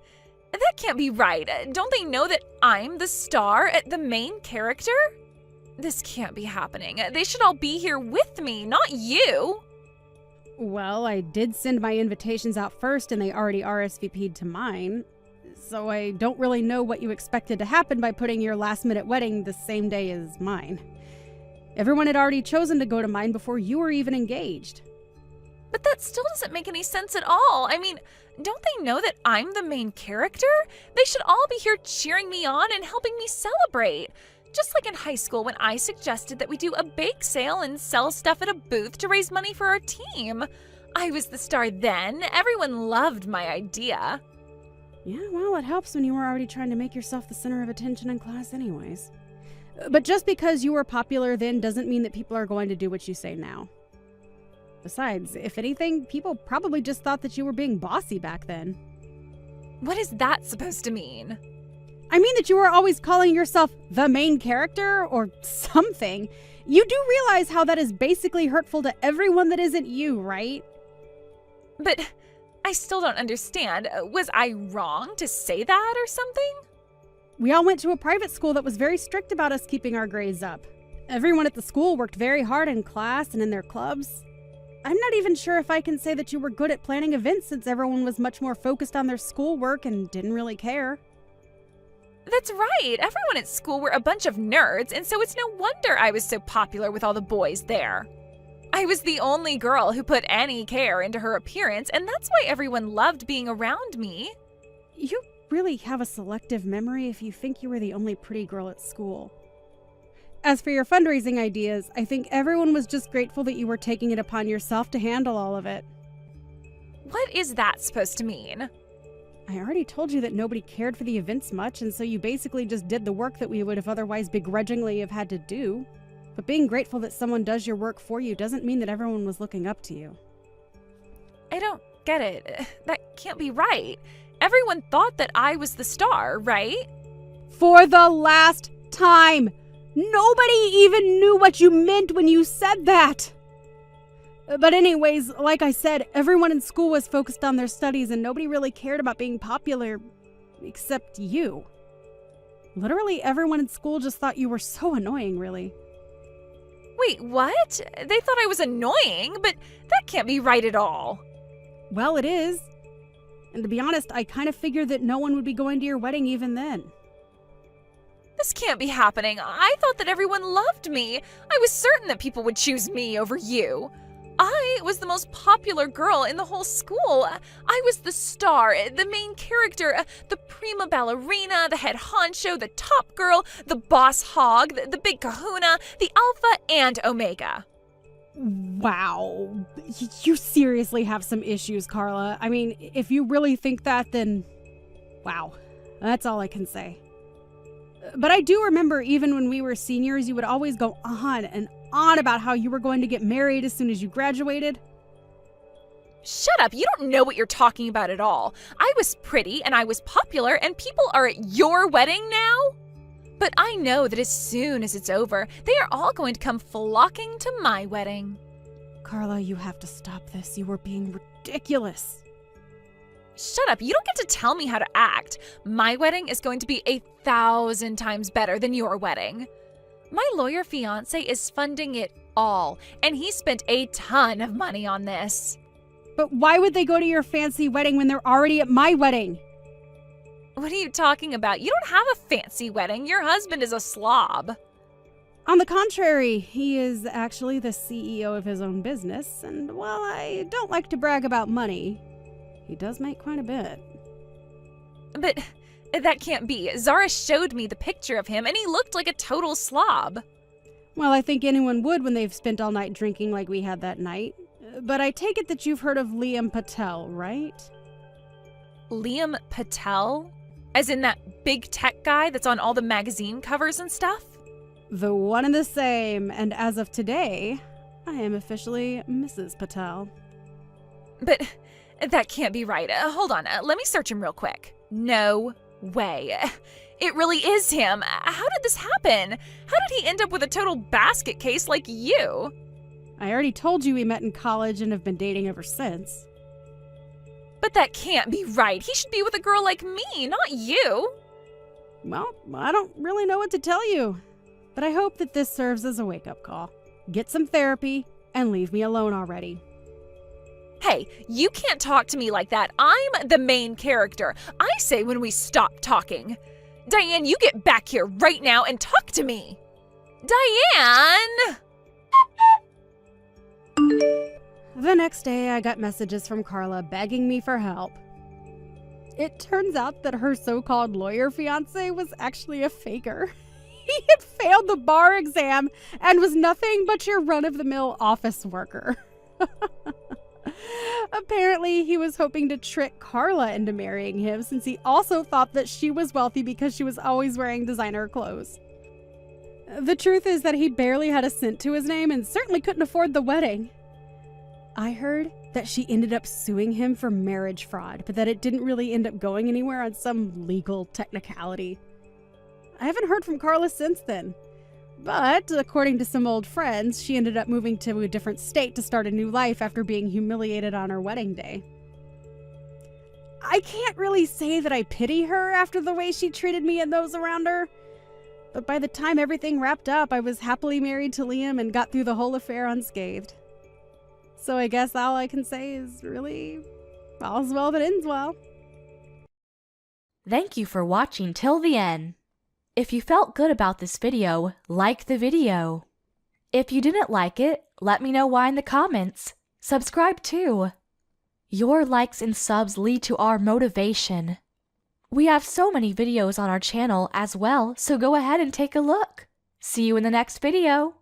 that can't be right. Don't they know that I'm the star, the main character? This can't be happening. They should all be here with me, not you. Well, I did send my invitations out first and they already RSVP'd to mine. So I don't really know what you expected to happen by putting your last-minute wedding the same day as mine. Everyone had already chosen to go to mine before you were even engaged. But that still doesn't make any sense at all. I mean, don't they know that I'm the main character? They should all be here cheering me on and helping me celebrate. Just like in high school when I suggested that we do a bake sale and sell stuff at a booth to raise money for our team. I was the star then. Everyone loved my idea. Yeah, well, it helps when you were already trying to make yourself the center of attention in class anyways. But just because you were popular then doesn't mean that people are going to do what you say now. Besides, if anything, people probably just thought that you were being bossy back then. What is that supposed to mean? I mean that you were always calling yourself the main character or something. You do realize how that is basically hurtful to everyone that isn't you, right? But I still don't understand. Was I wrong to say that or something? We all went to a private school that was very strict about us keeping our grades up. Everyone at the school worked very hard in class and in their clubs. I'm not even sure if I can say that you were good at planning events since everyone was much more focused on their schoolwork and didn't really care. That's right. Everyone at school were a bunch of nerds, and so it's no wonder I was so popular with all the boys there. I was the only girl who put any care into her appearance, and that's why everyone loved being around me. You really have a selective memory if you think you were the only pretty girl at school. As for your fundraising ideas, I think everyone was just grateful that you were taking it upon yourself to handle all of it. What is that supposed to mean? I already told you that nobody cared for the events much, and so you basically just did the work that we would have otherwise begrudgingly have had to do. But being grateful that someone does your work for you doesn't mean that everyone was looking up to you. I don't get it. That can't be right. Everyone thought that I was the star, right? For the last time! Nobody even knew what you meant when you said that! But anyways, like I said, everyone in school was focused on their studies and nobody really cared about being popular, except you. Literally everyone in school just thought you were so annoying, really. Wait, what? They thought I was annoying, but that can't be right at all. Well, it is. And to be honest, I kind of figured that no one would be going to your wedding even then. This can't be happening. I thought that everyone loved me. I was certain that people would choose me over you. I was the most popular girl in the whole school. I was the star, the main character, the prima ballerina, the head honcho, the top girl, the boss hog, the big kahuna, the alpha and omega. Wow. You seriously have some issues, Carla. I mean, if you really think that, then wow. That's all I can say. But I do remember even when we were seniors, you would always go on and on about how you were going to get married as soon as you graduated. Shut up, you don't know what you're talking about at all. I was pretty and I was popular and people are at your wedding now? But I know that as soon as it's over, they are all going to come flocking to my wedding. Carla, you have to stop this. You are being ridiculous. Shut up, you don't get to tell me how to act. My wedding is going to be 1,000 times better than your wedding. My lawyer fiancé is funding it all, and he spent a ton of money on this. But why would they go to your fancy wedding when they're already at my wedding? What are you talking about? You don't have a fancy wedding. Your husband is a slob. On the contrary, he is actually the CEO of his own business, and while I don't like to brag about money, he does make quite a bit. But that can't be. Zara showed me the picture of him, and he looked like a total slob. Well, I think anyone would when they've spent all night drinking like we had that night. But I take it that you've heard of Liam Patel, right? Liam Patel? As in that big tech guy that's on all the magazine covers and stuff? The one and the same, and as of today, I am officially Mrs. Patel. But that can't be right. Hold on, let me search him real quick. No way. It really is him. How did this happen? How did he end up with a total basket case like you? I already told you we met in college and have been dating ever since. But that can't be right. He should be with a girl like me, not you. Well, I don't really know what to tell you, but I hope that this serves as a wake-up call. Get some therapy and leave me alone already. Hey, you can't talk to me like that. I'm the main character. I say when we stop talking. Diane, you get back here right now and talk to me. Diane! The next day, I got messages from Carla begging me for help. It turns out that her so-called lawyer fiancé was actually a faker. He had failed the bar exam and was nothing but your run-of-the-mill office worker. Apparently, he was hoping to trick Carla into marrying him since he also thought that she was wealthy because she was always wearing designer clothes. The truth is that he barely had a cent to his name and certainly couldn't afford the wedding. I heard that she ended up suing him for marriage fraud, but that it didn't really end up going anywhere on some legal technicality. I haven't heard from Carla since then. But, according to some old friends, she ended up moving to a different state to start a new life after being humiliated on her wedding day. I can't really say that I pity her after the way she treated me and those around her. But by the time everything wrapped up, I was happily married to Liam and got through the whole affair unscathed. So I guess all I can say is really, all's well that ends well. Thank you for watching till the end. If you felt good about this video, like the video. If you didn't like it, let me know why in the comments. Subscribe too. Your likes and subs lead to our motivation. We have so many videos on our channel as well, so go ahead and take a look. See you in the next video.